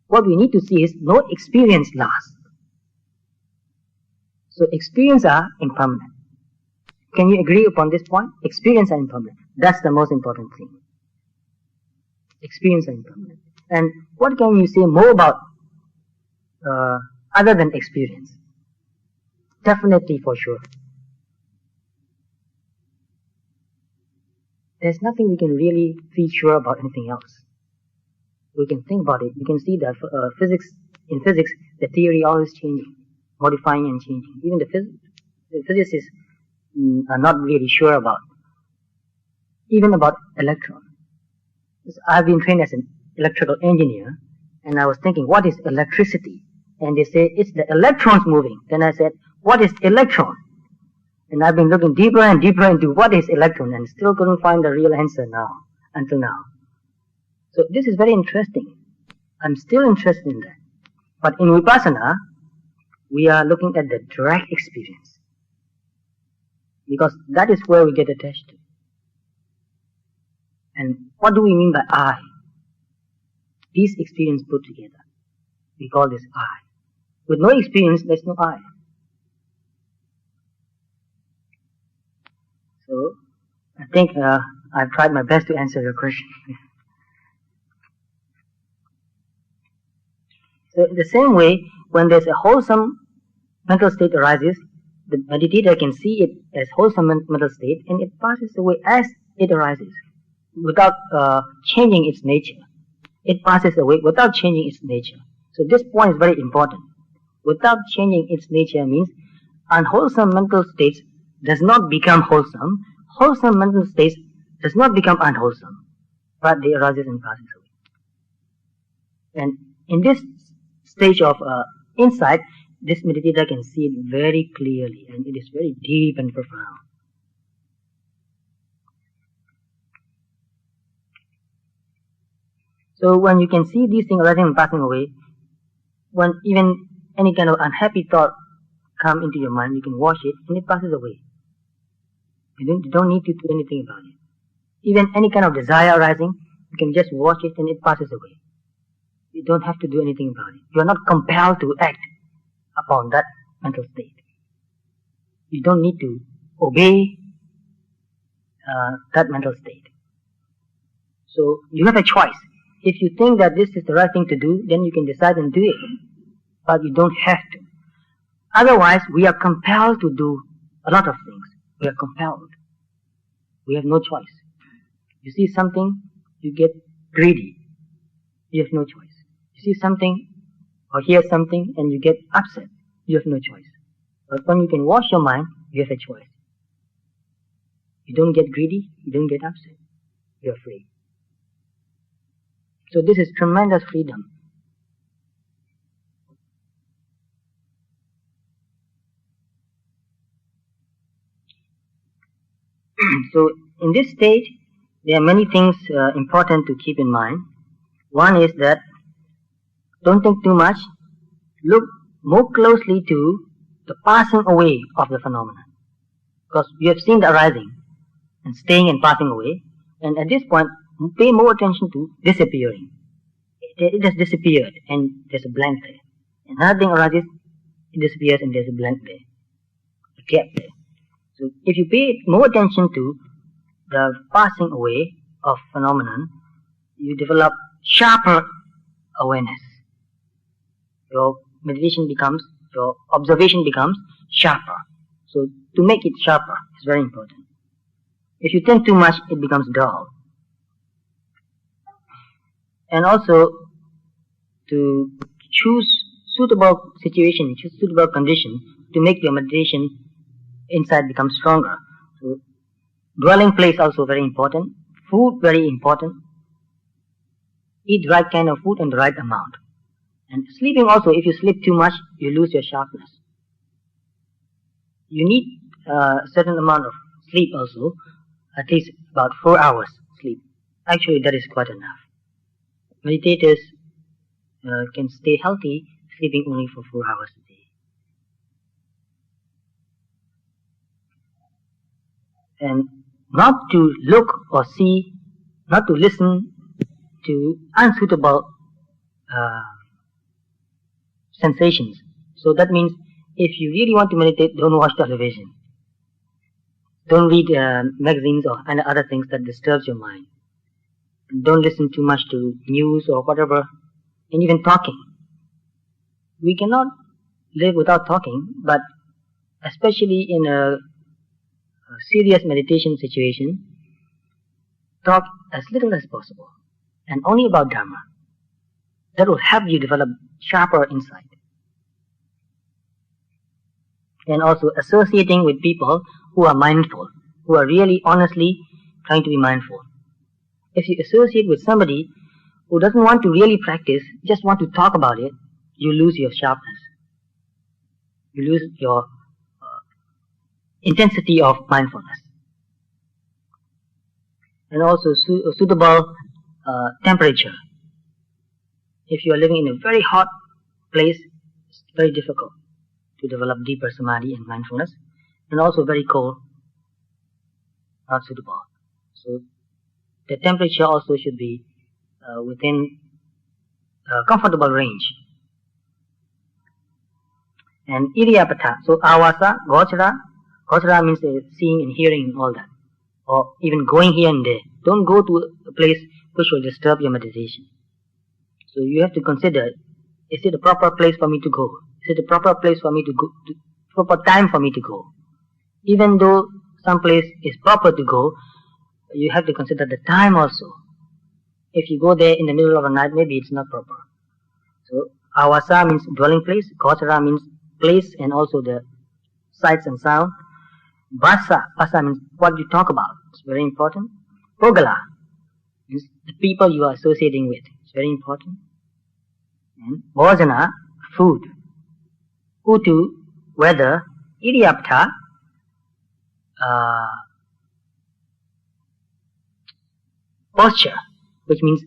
What we need to see is no experience lasts. So experience are impermanent. Can you agree upon this point? Experience are impermanent. That's the most important thing. Experience are impermanent. And what can you say more about other than experience? Definitely, for sure. There's nothing we can really feel sure about anything else. We can think about it. We can see that in physics, the theory always changing, modifying and changing. Even the physicists are not really sure about, even about electron. I've been trained as an electrical engineer, and I was thinking, what is electricity? And they say, it's the electrons moving. Then I said, what is electron? And I've been looking deeper and deeper into what is electron, and still couldn't find the real answer until now. So this is very interesting. I'm still interested in that. But in Vipassana, we are looking at the direct experience, because that is where we get attached to. And what do we mean by I? These experiences put together. We call this I. With no experience, there's no I. So, I think I've tried my best to answer your question. So, in the same way, when there's a wholesome mental state arises, the meditator can see it as wholesome mental state, and it passes away as it arises, without changing its nature. It passes away without changing its nature. So this point is very important. Without changing its nature means unwholesome mental states does not become wholesome. Wholesome mental states does not become unwholesome, but they arise and passes away. And in this stage of insight, this meditator can see it very clearly, and it is very deep and profound. So when you can see these things arising and passing away, when even any kind of unhappy thought come into your mind, you can watch it and it passes away. You don't need to do anything about it. Even any kind of desire arising, you can just watch it and it passes away. You don't have to do anything about it. You are not compelled to act upon that mental state. You don't need to obey that mental state. So you have a choice. If you think that this is the right thing to do, then you can decide and do it. But you don't have to. Otherwise, we are compelled to do a lot of things. We are compelled. We have no choice. You see something, you get greedy. You have no choice. You see something or hear something and you get upset. You have no choice. But when you can wash your mind, you have a choice. You don't get greedy, you don't get upset. You are free. So this is tremendous freedom. So in this state, there are many things important to keep in mind. One is that don't think too much. Look more closely to the passing away of the phenomenon. Because you have seen the arising and staying and passing away. And at this point, pay more attention to disappearing. It has disappeared and there's a blank there. Another thing arises, it disappears and there's a blank there. A gap there. So if you pay more attention to the passing away of phenomenon, you develop sharper awareness. Your observation becomes sharper. So to make it sharper is very important. If you think too much, it becomes dull. And also to choose suitable situation, choose suitable condition to make your meditation insight become stronger. So dwelling place also very important. Food very important. Eat the right kind of food and the right amount. And sleeping also, if you sleep too much, you lose your sharpness. You need a certain amount of sleep also, at least about 4 hours sleep. Actually, that is quite enough. Meditators can stay healthy sleeping only for 4 hours a day. And not to look or see, not to listen to unsuitable sensations. So that means if you really want to meditate, don't watch television. Don't read magazines or any other things that disturbs your mind. Don't listen too much to news or whatever, and even talking. We cannot live without talking, but especially in a serious meditation situation, talk as little as possible, and only about Dharma. That will help you develop sharper insight. And also associating with people who are mindful, who are really honestly trying to be mindful. If you associate with somebody who doesn't want to really practice, just want to talk about it, you lose your sharpness. You lose your intensity of mindfulness. And also suitable temperature. If you are living in a very hot place, it's very difficult to develop deeper samadhi and mindfulness. And also very cold, not suitable. So the temperature also should be within a comfortable range. And idiapata, so avasa, gochara. Gochara means seeing and hearing and all that. Or even going here and there. Don't go to a place which will disturb your meditation. So you have to consider, is it a proper place for me to go? Is it a proper place for me to go? Proper time for me to go? Even though some place is proper to go, you have to consider the time also. If you go there in the middle of the night, maybe it's not proper. So avasa means dwelling place, gochara means place and also the sights and sound. Basa means what you talk about. It's very important. Pogala means the people you are associating with. It's very important. And bhojana, food. Utu, weather. Idiapta, posture, which means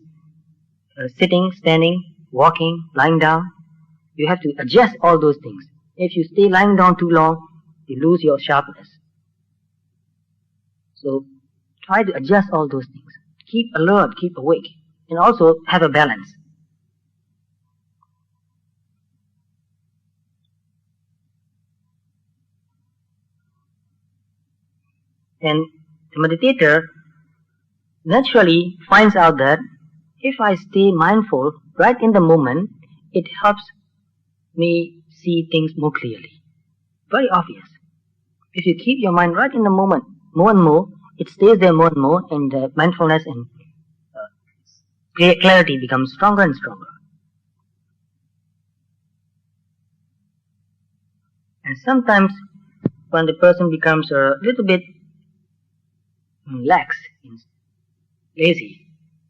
sitting, standing, walking, lying down. You have to adjust all those things. If you stay lying down too long, you lose your sharpness. So try to adjust all those things. Keep alert, keep awake, and also have a balance. And the meditator naturally finds out that if I stay mindful right in the moment, it helps me see things more clearly. Very obvious. If you keep your mind right in the moment, more and more, it stays there more and more, and the mindfulness and clarity becomes stronger and stronger. And sometimes when the person becomes a little bit lax, lazy,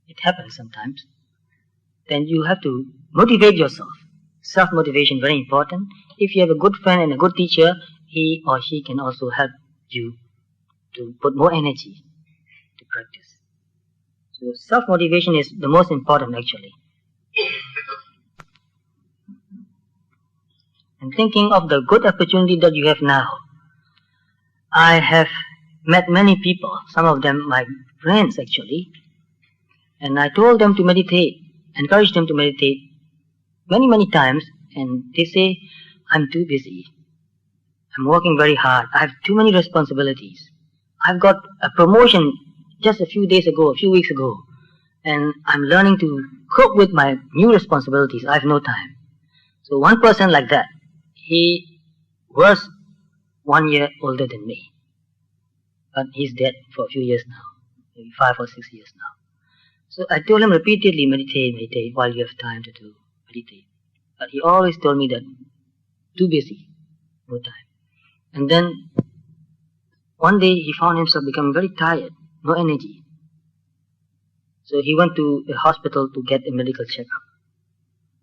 it happens sometimes, then you have to motivate yourself. Self-motivation, very important. If you have a good friend and a good teacher, he or she can also help you to put more energy to practice. So self-motivation is the most important actually. And thinking of the good opportunity that you have now, I have met many people, some of them my friends actually, and I told them to meditate, encouraged them to meditate many times, and they say, I'm too busy. I'm working very hard. I have too many responsibilities. I've got a promotion just a few weeks ago, and I'm learning to cope with my new responsibilities. I have no time. So one person like that, he was 1 year older than me, but he's dead for a few years now, maybe 5 or 6 years now. So I told him repeatedly, meditate while you have time to do, meditate. But he always told me that, too busy, no time. And then one day he found himself becoming very tired, no energy. So he went to a hospital to get a medical checkup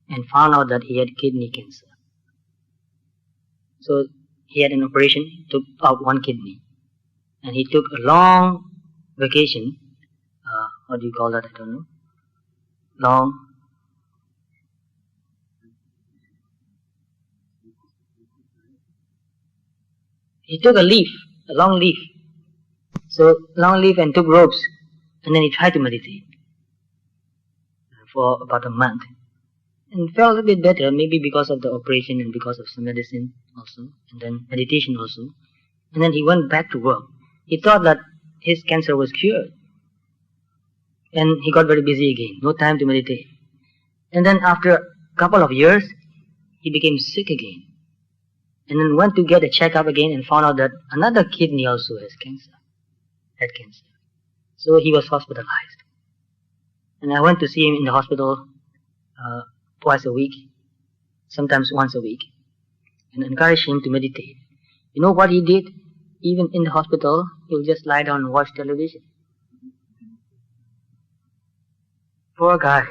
and found out that he had kidney cancer. So he had an operation, took out one kidney. And he took a long vacation, what do you call that, I don't know, he took a long leave. So long leave and took ropes, and then he tried to meditate for about a month. And felt a bit better, maybe because of the operation and because of some medicine also, and then meditation also. And then he went back to work. He thought that his cancer was cured. And he got very busy again, no time to meditate. And then after a couple of years, he became sick again. And then went to get a checkup again and found out that another kidney also had cancer. So he was hospitalized. And I went to see him in the hospital twice a week, sometimes once a week, and encouraged him to meditate. You know what he did? Even in the hospital, he'll just lie down and watch television. Poor guy.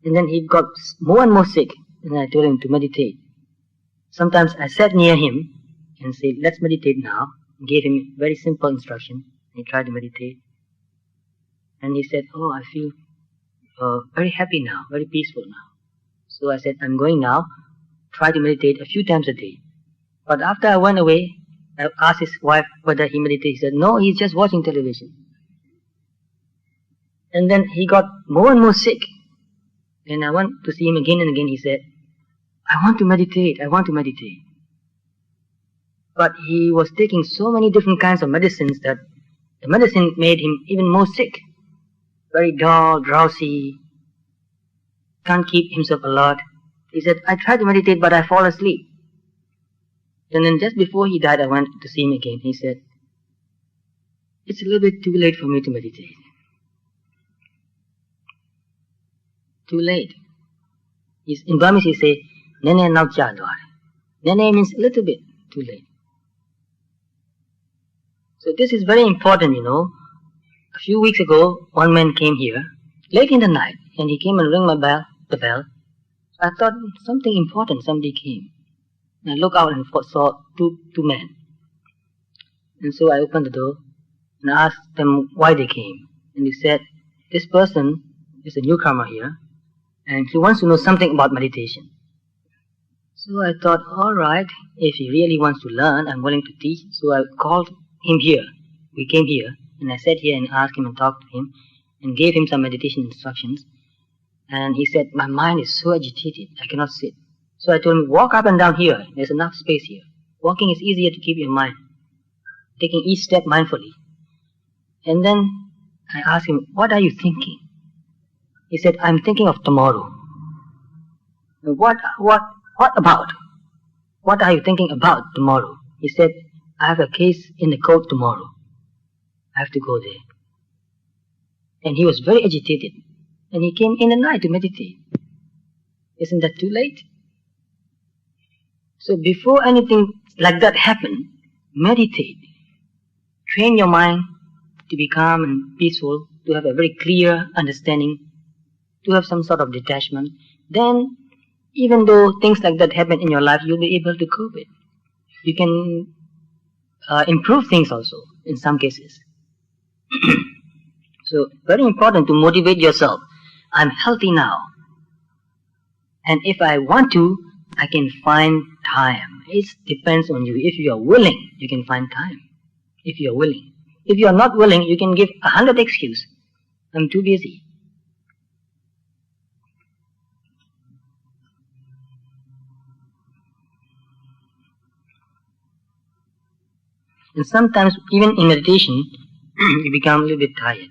And then he got more and more sick, and I told him to meditate. Sometimes I sat near him and said, let's meditate now. Gave him very simple instruction. He tried to meditate. And he said, oh, I feel very happy now, very peaceful now. So I said, I'm going now. Try to meditate a few times a day. But after I went away, I asked his wife whether he meditated. He said, no, he's just watching television. And then he got more and more sick. And I went to see him again and again. He said, I want to meditate, I want to meditate. But he was taking so many different kinds of medicines that the medicine made him even more sick. Very dull, drowsy, can't keep himself alert. He said, I try to meditate, but I fall asleep. And then just before he died, I went to see him again. He said, it's a little bit too late for me to meditate. Too late. In Burmese, he say, Nene nau cha dware. Nene means a little bit, too late. So this is very important, you know. A few weeks ago, one man came here, late in the night, and he came and rang the bell. I thought something important, somebody came. And I looked out and saw two men. And so I opened the door and asked them why they came. And they said, this person is a newcomer here, and he wants to know something about meditation. So I thought, all right, if he really wants to learn, I'm willing to teach. So I called him here. We came here, and I sat here and asked him and talked to him and gave him some meditation instructions. And he said, my mind is so agitated, I cannot sit. So I told him, walk up and down here. There's enough space here. Walking is easier to keep your mind, taking each step mindfully. And then I asked him, what are you thinking? He said, I'm thinking of tomorrow. What about? What are you thinking about tomorrow? He said, I have a case in the court tomorrow. I have to go there. And he was very agitated. And he came in the night to meditate. Isn't that too late? So before anything like that happen, meditate. Train your mind to be calm and peaceful, to have a very clear understanding, to have some sort of detachment. Then, even though things like that happen in your life, you'll be able to cope with. You can improve things also, in some cases. So, very important to motivate yourself. I'm healthy now. And if I want to, I can find time. It depends on you. If you are willing, you can find time. If you are willing. If you are not willing, you can give 100 excuses. I'm too busy. And sometimes, even in meditation, you become a little bit tired.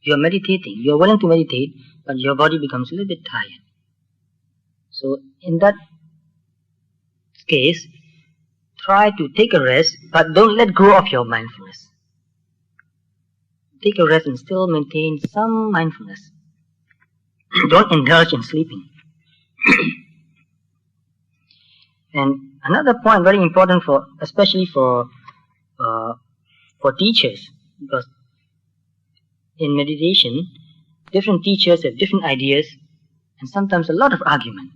You are meditating. You are willing to meditate, but your body becomes a little bit tired. So, in that case, try to take a rest, but don't let go of your mindfulness. Take a rest and still maintain some mindfulness. Don't indulge in sleeping. And another point very important especially for teachers, because in meditation, different teachers have different ideas and sometimes a lot of argument.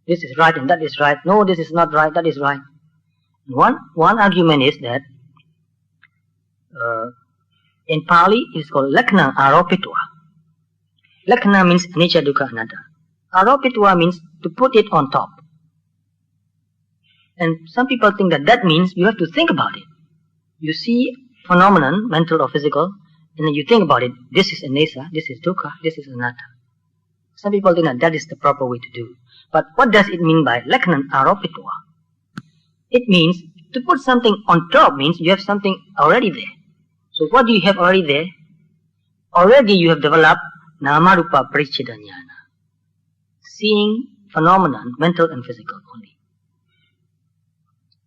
This is right and that is right. No, this is not right, that is right. One argument is that in Pali it is called Lakkhana Aropitwa. Lakkhana means anicca dukkha anatta. Aropitwa means to put it on top. And some people think that means you have to think about it. You see phenomenon, mental or physical, and then you think about it. This is anicca, this is dukkha, this is anatta. Some people think that is the proper way to do. But what does it mean by Lakkhana Aropitwa? It means to put something on top means you have something already there. So what do you have already there? Already you have developed Namarupa Paricheda Jnana. Seeing phenomenon, mental and physical only.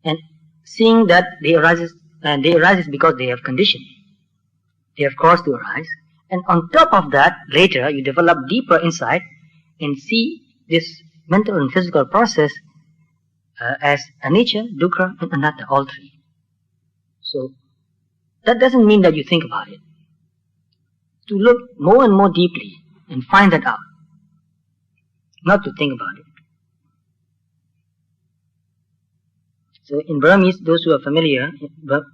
And seeing that they arise because they have condition. They have cause to arise. And on top of that, later you develop deeper insight and see this mental and physical process as anicca, dukkha, and anatta, all three. So that doesn't mean that you think about it. To look more and more deeply and find that out. not to think about it. So in Burmese, those who are familiar with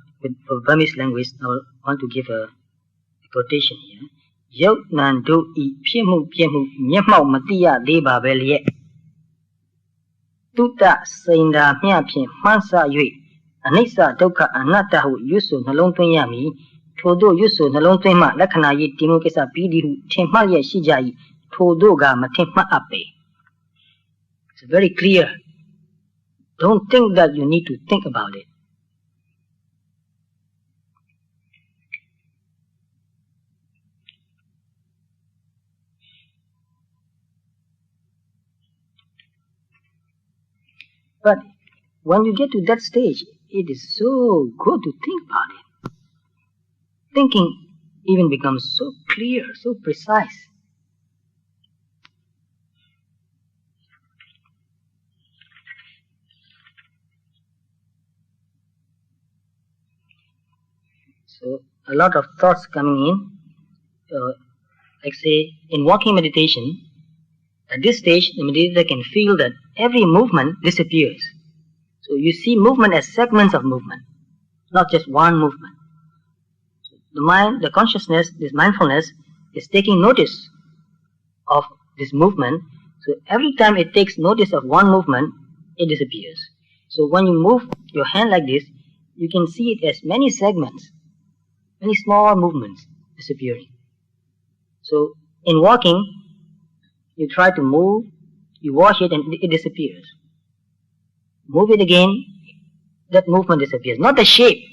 Burmese language, I want to give a quotation here. Yau nan do I phit mu myet mau ma ti ya de ba be liet. Tutta sainda mya phint man sa yue anissa dukkha anatta hu yusso nalong twin ya mi. Thodo yusso nalong twin ma lakhana yi timu kissa pidi hu thin mat liet shi ja yi. Thodo ga ma thin mat ape. It's very clear. Don't think that you need to think about it. But when you get to that stage, it is so good to think about it. Thinking even becomes so clear, so precise. So a lot of thoughts coming in, like say in walking meditation, at this stage the meditator can feel that every movement disappears. So you see movement as segments of movement, not just one movement. So the mind, the consciousness, this mindfulness is taking notice of this movement. So every time it takes notice of one movement, it disappears. So when you move your hand like this, you can see it as many segments, many small movements disappearing. So in walking, you try to move, you watch it and it disappears. Move it again, that movement disappears. Not the shape.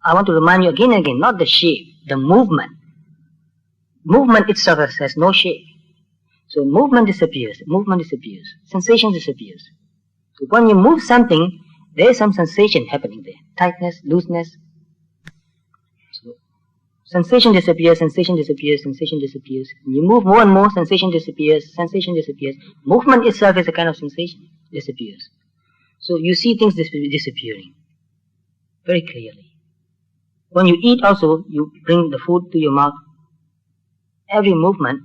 I want to remind you again and again, not the shape, the movement. Movement itself has no shape. So movement disappears, sensation disappears. So when you move something, there is some sensation happening there. Tightness, looseness. So sensation disappears. You move more and more, sensation disappears. Movement itself is a kind of sensation, disappears. So you see things disappearing very clearly. When you eat also, you bring the food to your mouth. Every movement,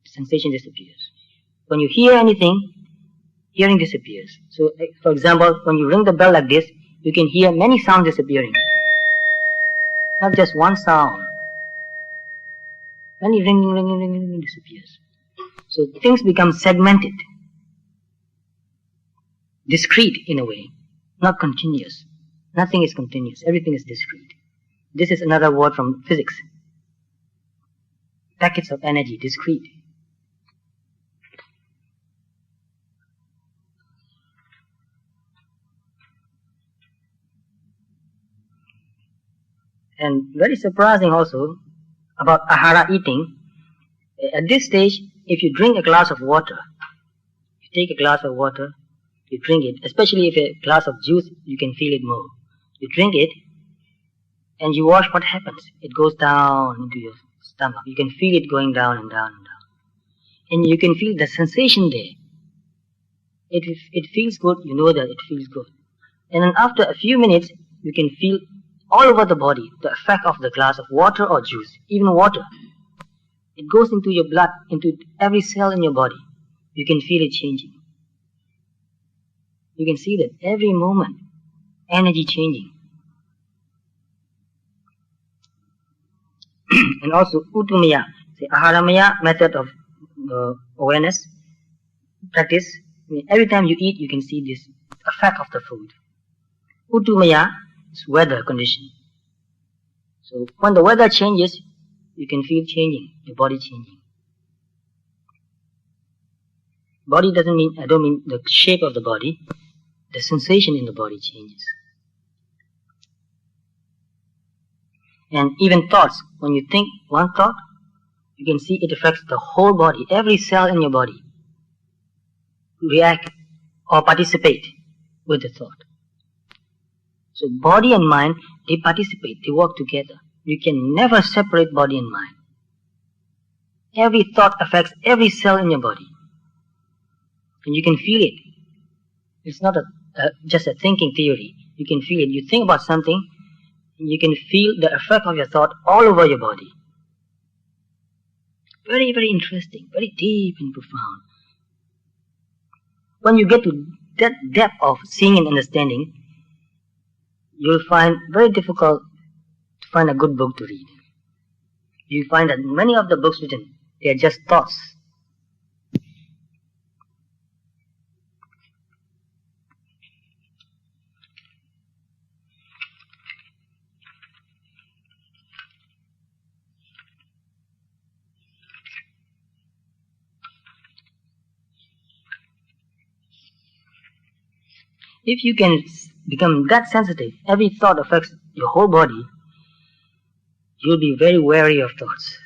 sensation disappears. When you hear anything, hearing disappears. So for example, when you ring the bell like this, you can hear many sounds disappearing. Not just one sound. Many ring disappears. So things become segmented. Discrete in a way, not continuous. Nothing is continuous, everything is discrete. This is another word from physics. Packets of energy, discrete. And very surprising also about ahara eating. At this stage, if you drink a glass of water, you take a glass of water, you drink it, especially if a glass of juice, you can feel it more. You drink it, and you watch what happens. It goes down into your stomach. You can feel it going down and down and down. And you can feel the sensation there. It feels good, you know that it feels good. And then after a few minutes, you can feel all over the body the effect of the glass of water or juice, even water. It goes into your blood, into every cell in your body. You can feel it changing. You can see that every moment, energy changing. And also Uttumaya, the Aharamaya method of awareness, practice. I mean, every time you eat, you can see this effect of the food. Uttumaya is weather condition. So when the weather changes, you can feel changing, your body changing. Body doesn't mean, I don't mean the shape of the body, the sensation in the body changes. And even thoughts, when you think one thought, you can see it affects the whole body, every cell in your body. React or participate with the thought. So body and mind, they participate, they work together. You can never separate body and mind. Every thought affects every cell in your body. And you can feel it. It's not just a thinking theory. You can feel it. You think about something, you can feel the effect of your thought all over your body. Very, very interesting, very deep and profound. When you get to that depth of seeing and understanding, you'll find very difficult to find a good book to read. You find that many of the books written, they are just thoughts. If you can become that sensitive, every thought affects your whole body, you'll be very wary of thoughts.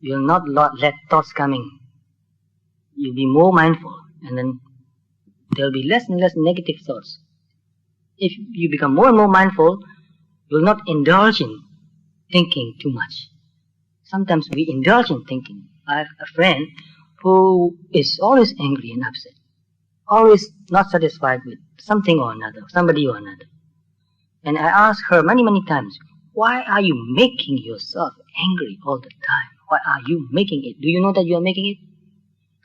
You'll not let thoughts coming. You'll be more mindful, and then there'll be less and less negative thoughts. If you become more and more mindful, you'll not indulge in thinking too much. Sometimes we indulge in thinking. I have a friend who is always angry and upset, always not satisfied with something or another, somebody or another. And I asked her many, many times, why are you making yourself angry all the time? Why are you making it? Do you know that you are making it?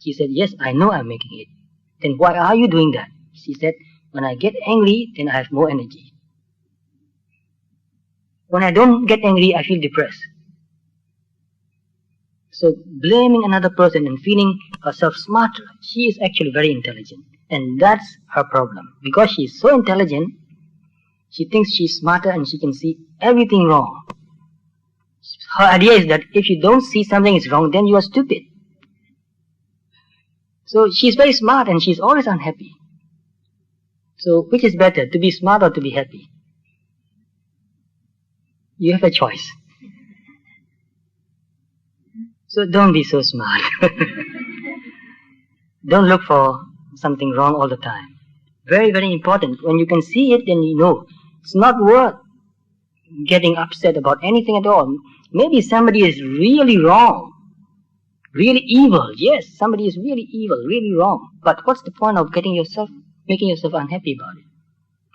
She said, yes, I know I'm making it. Then why are you doing that? She said, when I get angry, then I have more energy. When I don't get angry, I feel depressed. So blaming another person and feeling herself smarter, she is actually very intelligent. And that's her problem. Because she is so intelligent, she thinks she's smarter and she can see everything wrong. Her idea is that if you don't see something is wrong, then you are stupid. So she's very smart and she's always unhappy. So which is better, to be smart or to be happy? You have a choice. So don't be so smart. Don't look for something wrong all the time. Very, very important. When you can see it, then you know it's not worth getting upset about anything at all. Maybe somebody is really wrong, really evil. Yes, somebody is really evil, really wrong. But what's the point of making yourself unhappy about it?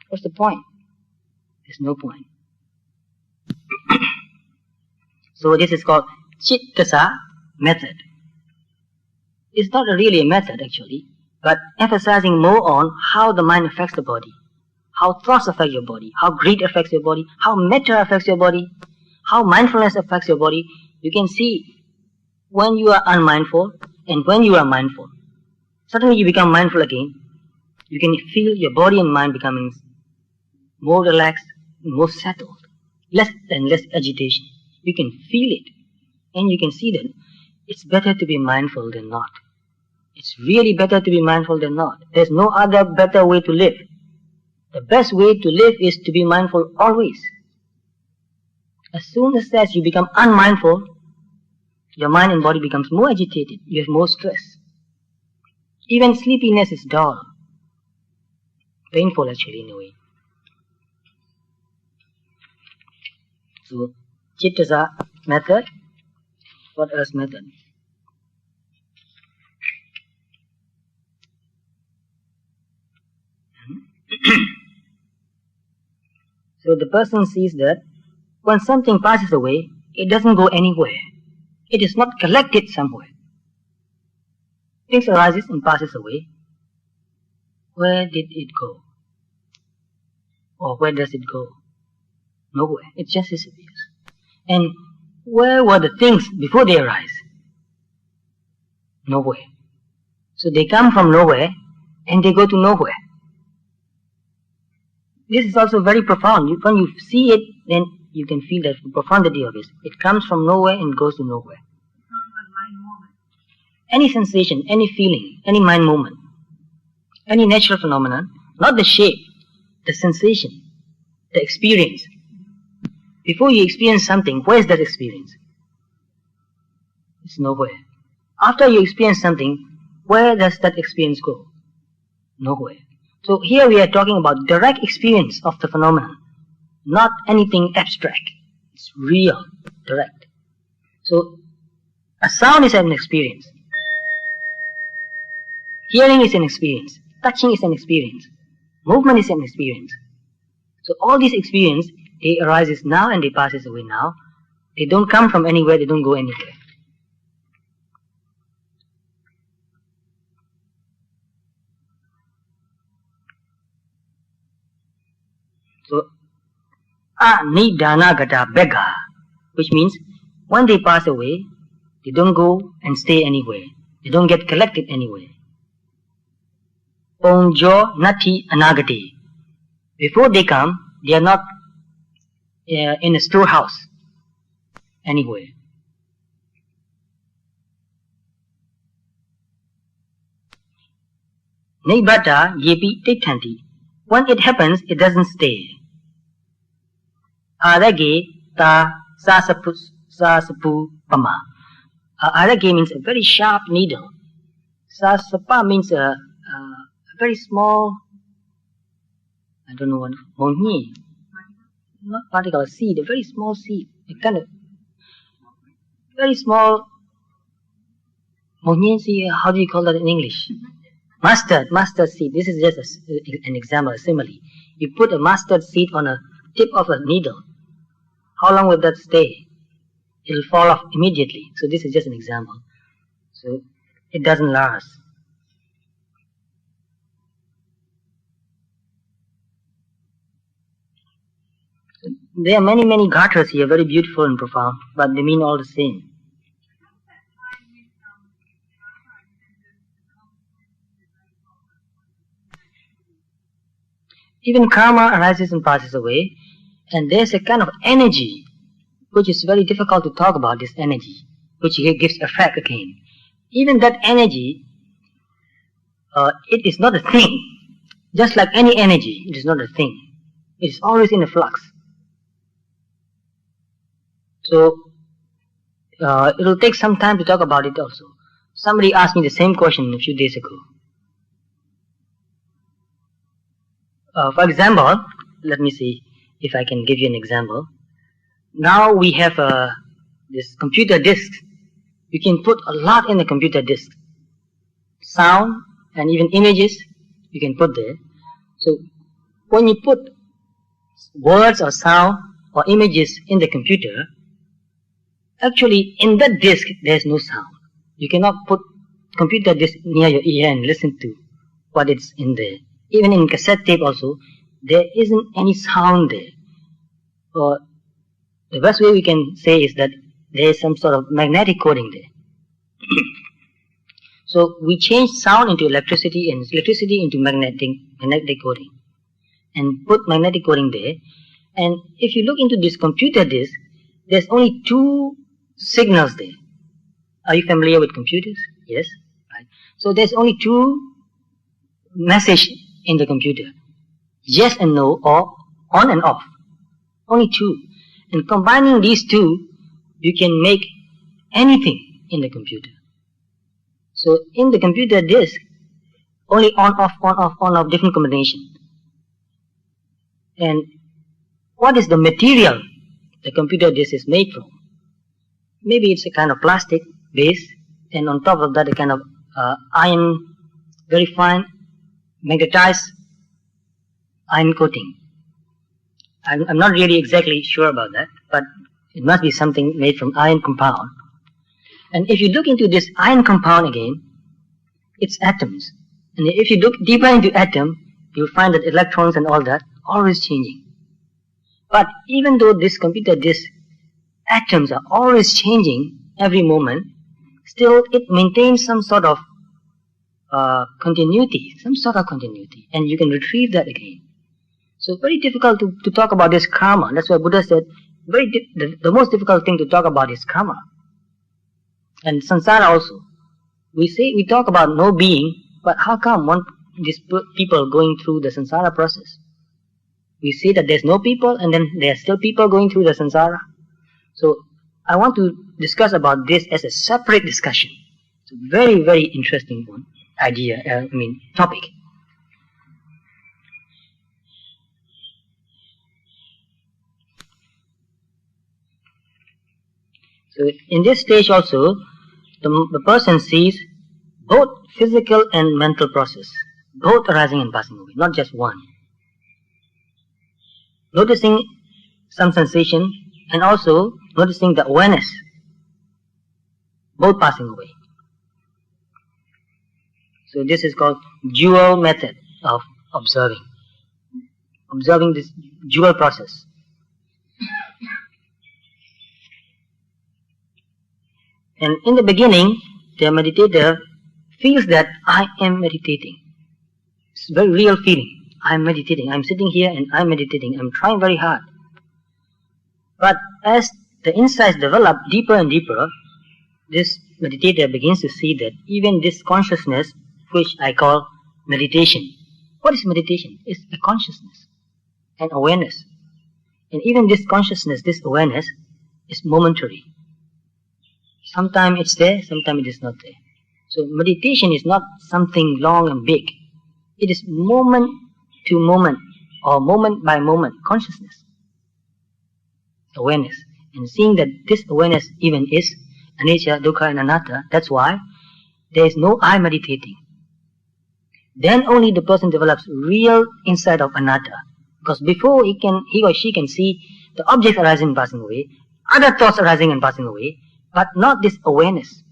What's the point? There's no point. So this is called Chittasa method. It's not really a method actually, but emphasizing more on how the mind affects the body, how thoughts affect your body, how greed affects your body, how metta affects your body, how mindfulness affects your body. You can see when you are unmindful and when you are mindful. Suddenly you become mindful again. You can feel your body and mind becoming more relaxed, more settled, less and less agitation. You can feel it and you can see that it's better to be mindful than not. It's really better to be mindful than not. There's no other better way to live. The best way to live is to be mindful always. As soon as you become unmindful, your mind and body becomes more agitated. You have more stress. Even sleepiness is dull. Painful actually in a way. So, Chittasa method. What else method? So the person sees that when something passes away, it doesn't go anywhere. It is not collected somewhere. Things arises and passes away. Where did it go? Or where does it go? Nowhere. It just disappears. And where were the things before they arise? Nowhere. So they come from nowhere and they go to nowhere. This is also very profound. When you see it, then you can feel the profundity of it. It comes from nowhere and goes to nowhere. Any sensation, any feeling, any mind movement, any natural phenomenon, not the shape, the sensation, the experience. Before you experience something, where is that experience? It's nowhere. After you experience something, where does that experience go? Nowhere. So here we are talking about direct experience of the phenomenon, not anything abstract. It's real, direct. So a sound is an experience. Hearing is an experience. Touching is an experience. Movement is an experience. So all these experience, they arises now and they passes away now. They don't come from anywhere, they don't go anywhere. Anidanagata bega, which means when they pass away, they don't go and stay anywhere. They don't get collected anywhere. Pongjo nati anagati. Before they come, they are not in a storehouse anywhere. Naibata yepi titanti. When it happens, it doesn't stay. Arage ta sasapu pama. Arage means a very sharp needle. Sasapa means a very small, I don't know what, monyi. Not particle, seed, a very small seed. A kind of very small, monyi, how do you call that in English? Mustard seed. This is just an example, a simile. You put a mustard seed on a tip of a needle. How long will that stay? It will fall off immediately. So this is just an example. So it doesn't last. There are many gathas here, very beautiful and profound, but they mean all the same. Even karma arises and passes away, and there's a kind of energy which is very difficult to talk about, this energy, which gives effect again. Even that energy, it is not a thing. Just like any energy, it is not a thing. It is always in a flux. So, it will take some time to talk about it also. Somebody asked me the same question a few days ago. For example, let me see if I can give you an example. Now we have this computer disk. You can put a lot in the computer disk. Sound and even images you can put there. So when you put words or sound or images in the computer, actually in that disk there's no sound. You cannot put computer disk near your ear and listen to what is in there. Even in cassette tape also, there isn't any sound there. Or the best way we can say is that there is some sort of magnetic coding there. So we change sound into electricity and electricity into magnetic coding, and put magnetic coding there. And if you look into this computer disk, there's only two signals there. Are you familiar with computers? Yes. Right. So there's only two messages in the computer. Yes and no, or on and off. Only two. And combining these two, you can make anything in the computer. So in the computer disk, only on off, different combination. And what is the material the computer disk is made from? Maybe it's a kind of plastic base, and on top of that a kind of iron, very fine, magnetized iron coating. I'm not really exactly sure about that, but it must be something made from iron compound. And if you look into this iron compound again, it's atoms. And if you look deeper into atom, you'll find that electrons and all that always changing. But even though this computer disk atoms are always changing every moment, still it maintains some sort of continuity, and you can retrieve that again. So very difficult to talk about this karma. That's why Buddha said the most difficult thing to talk about is karma. And samsara also. We talk about no being, but how come these people going through the samsara process? We say that there's no people, and then there are still people going through the samsara. So I want to discuss about this as a separate discussion. It's a very, very interesting one. Topic. So in this stage also, the person sees both physical and mental process, both arising and passing away, not just one. Noticing some sensation and also noticing the awareness, both passing away. So this is called dual method of observing this dual process. And in the beginning, the meditator feels that I am meditating. It's a very real feeling. I'm meditating. I'm sitting here and I'm meditating. I'm trying very hard. But as the insights develop deeper and deeper, this meditator begins to see that even this consciousness, which I call meditation. What is meditation? It's a consciousness, an awareness. And even this consciousness, this awareness, is momentary. Sometimes it's there, sometimes it is not there. So meditation is not something long and big. It is moment to moment or moment by moment consciousness, awareness. And seeing that this awareness even is anicca, dukkha and anatta, that's why there is no I meditating. Then only the person develops real insight of anatta. Because before he or she can see the objects arising and passing away, other thoughts arising and passing away, but not this awareness,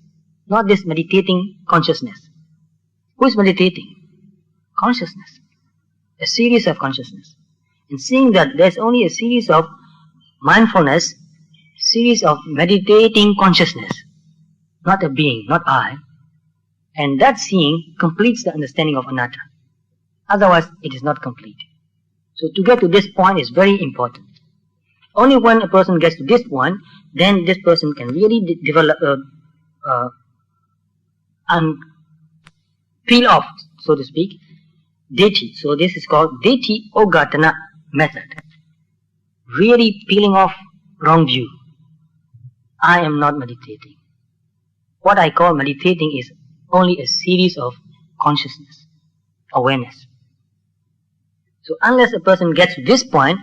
not this meditating consciousness. Who is meditating? Consciousness. A series of consciousness. And seeing that there's only a series of mindfulness, series of meditating consciousness, not a being, not I. And that seeing completes the understanding of anatta. Otherwise, it is not complete. So to get to this point is very important. Only when a person gets to this point, then this person can really develop and peel off, so to speak, deity. So this is called deity ogatana method. Really peeling off wrong view. I am not meditating. What I call meditating is only a series of consciousness, awareness. So unless a person gets to this point,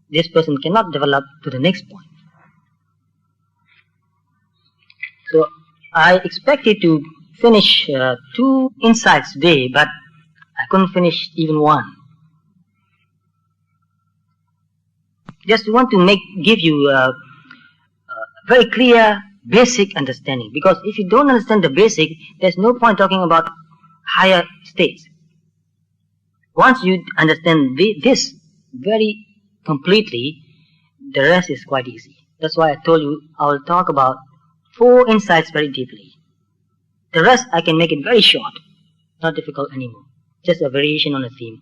this person cannot develop to the next point. So I expected to finish 2 insights today, but I couldn't finish even 1. Just want to give you a very clear, basic understanding. Because if you don't understand the basic, there's no point talking about higher states. Once you understand this very completely, the rest is quite easy. That's why I told you I will talk about 4 insights very deeply. The rest I can make it very short, not difficult anymore. Just a variation on a theme.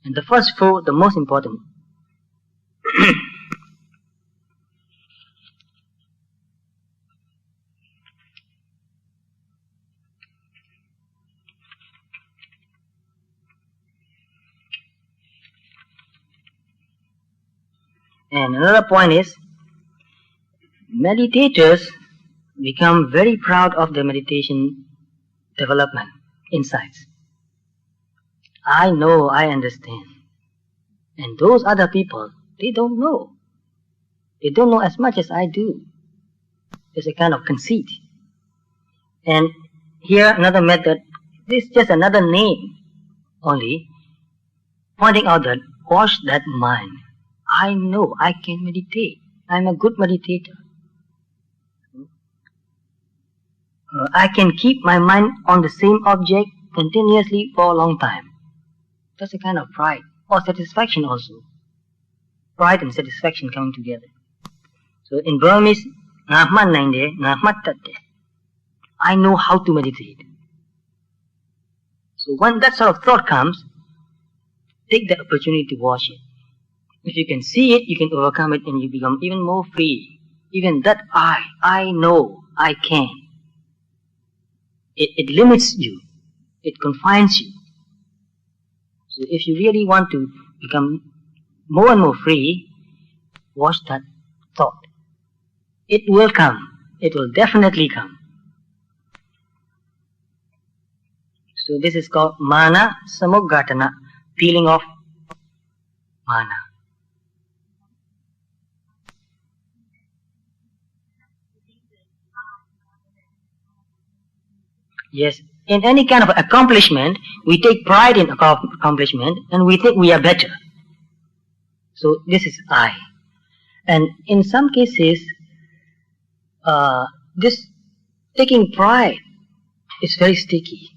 And the first 4, the most important. And another point is, meditators become very proud of their meditation development, insights. I know, I understand. And those other people, they don't know. They don't know as much as I do. There's a kind of conceit. And here another method, this is just another name only, pointing out that wash that mind. I know I can meditate. I'm a good meditator. I can keep my mind on the same object continuously for a long time. That's a kind of pride or satisfaction also. Pride and satisfaction coming together. So in Burmese, I know how to meditate. So when that sort of thought comes, take the opportunity to watch it. If you can see it, you can overcome it and you become even more free. Even that I know, I can. It limits you. It confines you. So if you really want to become more and more free, watch that thought. It will come. It will definitely come. So this is called mana samoggatana, peeling off mana. Yes, in any kind of accomplishment, we take pride in accomplishment and we think we are better. So this is I. And in some cases, this taking pride is very sticky.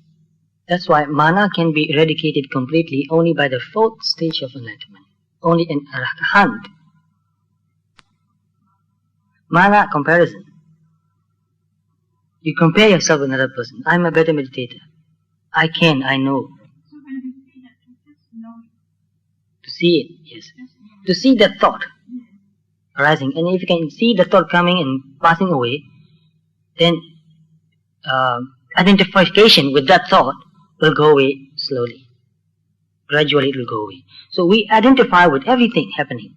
That's why mana can be eradicated completely only by the 4th stage of enlightenment. Only an arahant. Mana comparison. You compare yourself with another person. I'm a better meditator. I can, I know. So when you see that, you just know. To see it, yes. To see that thought arising. And if you can see the thought coming and passing away, then identification with that thought will go away slowly. Gradually it will go away. So we identify with everything happening.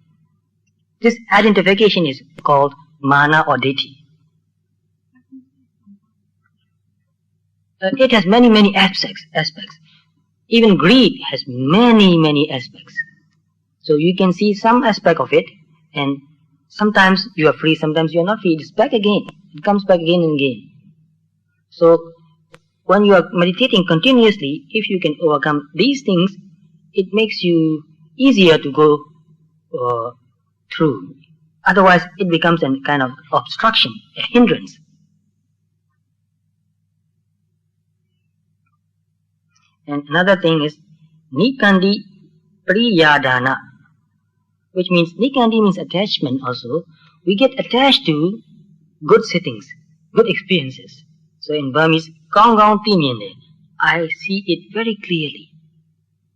This identification is called mana or ditthi. It has many aspects. Even greed has many aspects. So you can see some aspect of it, and sometimes you are free, sometimes you are not free. It's back again. It comes back again and again. So when you are meditating continuously, if you can overcome these things, it makes you easier to go through. Otherwise, it becomes a kind of obstruction, a hindrance. And another thing is nikandi priyadana, which means nikandi means attachment also. We get attached to good sittings, good experiences. So in Burmese, Kong Timiene, I see it very clearly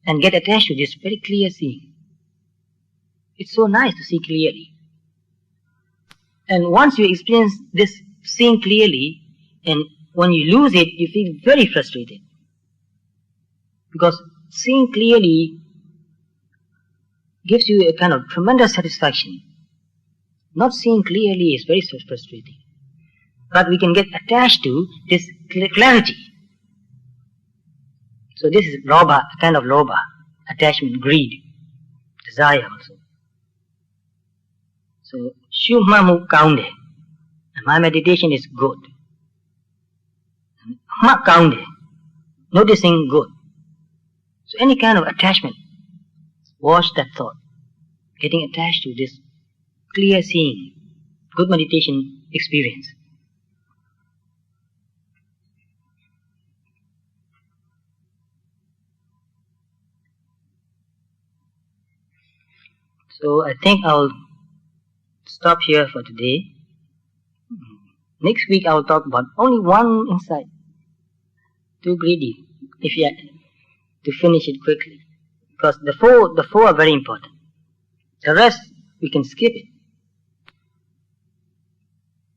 and get attached to this very clear seeing. It's so nice to see clearly. And once you experience this seeing clearly, and when you lose it, you feel very frustrated. Because seeing clearly gives you a kind of tremendous satisfaction. Not seeing clearly is very frustrating. But we can get attached to this clarity. So this is lobha, a kind of lobha, attachment, greed, desire also. So shumamu kaunde, my meditation is good. Ma kaunde, noticing good. So any kind of attachment, watch that thought, getting attached to this clear seeing, good meditation experience. So I think I'll stop here for today. Next week I'll talk about only one insight. Too greedy if you to finish it quickly. Because the four are very important. The rest we can skip it.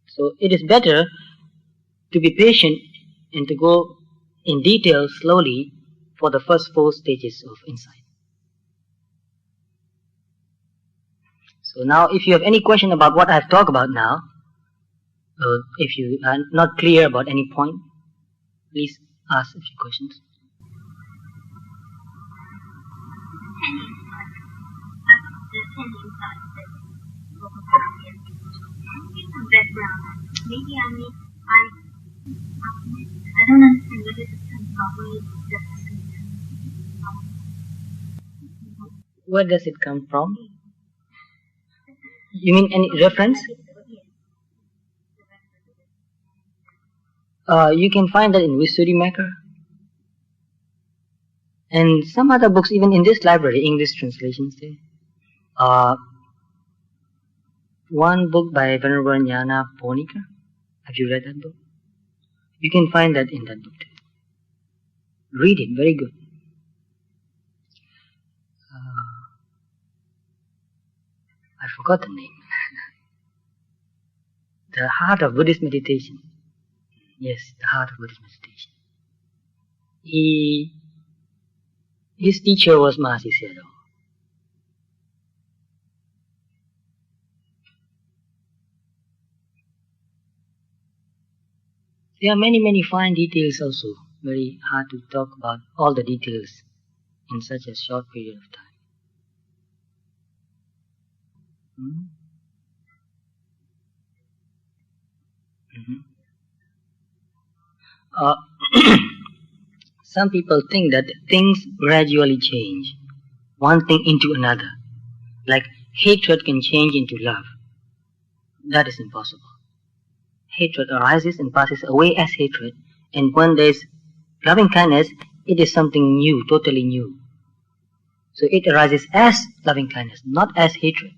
So it is better to be patient and to go in detail slowly for the first 4 stages of insight. So now if you have any question about what I've talked about now, or if you are not clear about any point, please ask a few questions. Background. Maybe I don't understand where this comes from. Where does it come from? You mean any reference? You can find that in Visuddhimagga and some other books, even in this library, English translations there. One book by Venerable Jnana Ponika. Have you read that book? You can find that in that book too. Read it, very good. I forgot the name. The Heart of Buddhist Meditation. Yes, the Heart of Buddhist Meditation. His teacher was Mahasi Sayadaw. There are many fine details also. Very hard to talk about all the details in such a short period of time. Some people think that things gradually change, one thing into another. Like hatred can change into love. That is impossible. Hatred arises and passes away as hatred, and when there is loving kindness, it is something new, totally new. So it arises as loving kindness, not as hatred.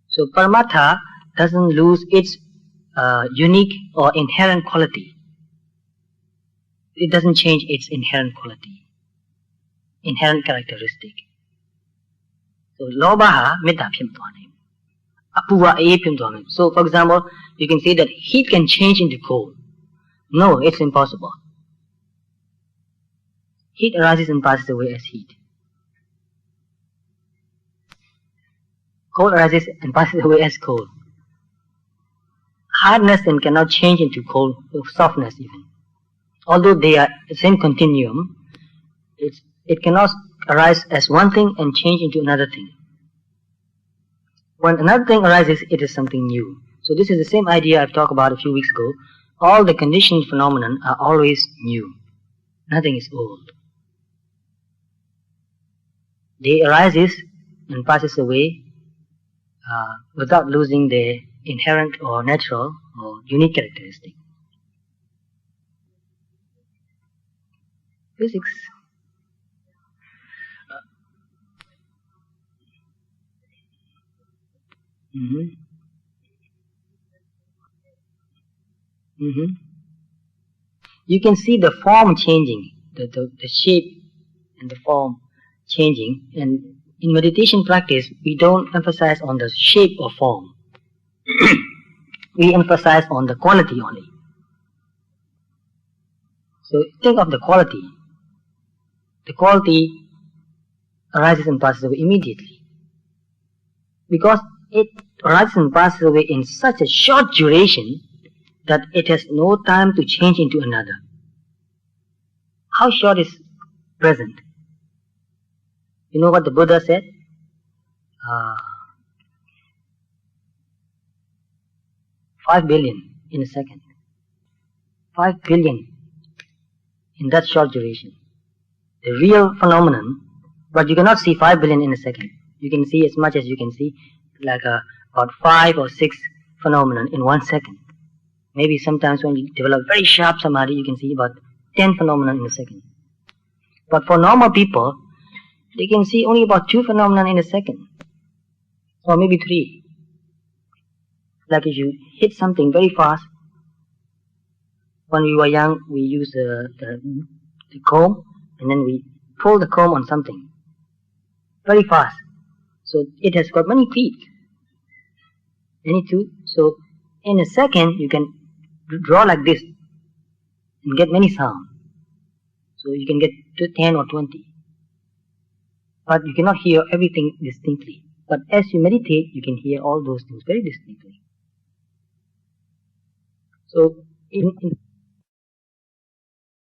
So Paramatha doesn't lose its unique or inherent quality. It doesn't change its inherent quality, inherent characteristic. So, lobaha metta phim tuane. Apuwa aye phim tuane. So, for example, you can say that heat can change into cold. No, it's impossible. Heat arises and passes away as heat. Cold arises and passes away as cold. Hardness then cannot change into cold, softness even. Although they are the same continuum, it cannot arise as one thing and change into another thing. When another thing arises, it is something new. So this is the same idea I've talked about a few weeks ago. All the conditioned phenomena are always new. Nothing is old. They arises and passes away without losing their inherent or natural or unique characteristic. Physics. You can see the form changing, the shape and the form changing. And in meditation practice, we don't emphasize on the shape or form. We emphasize on the quality only. So think of the quality. The quality arises and passes away immediately. Because it arises and passes away in such a short duration that it has no time to change into another. How short is present? You know what the Buddha said? 5 billion in a second. 5 billion in that short duration. The real phenomenon, but you cannot see 5 billion in a second. You can see as much as you can see, like about 5 or 6 phenomenon in 1 second. Maybe sometimes when you develop very sharp samadhi, you can see about 10 phenomena in a second. But for normal people, they can see only about 2 phenomena in a second, or maybe 3. Like if you hit something very fast. When we were young, we used the comb, and then we pull the comb on something very fast. So it has got many teeth. Any tooth. So in a second, you can draw like this and get many sounds. So you can get 10 or 20. But you cannot hear everything distinctly. But as you meditate, you can hear all those things very distinctly. So in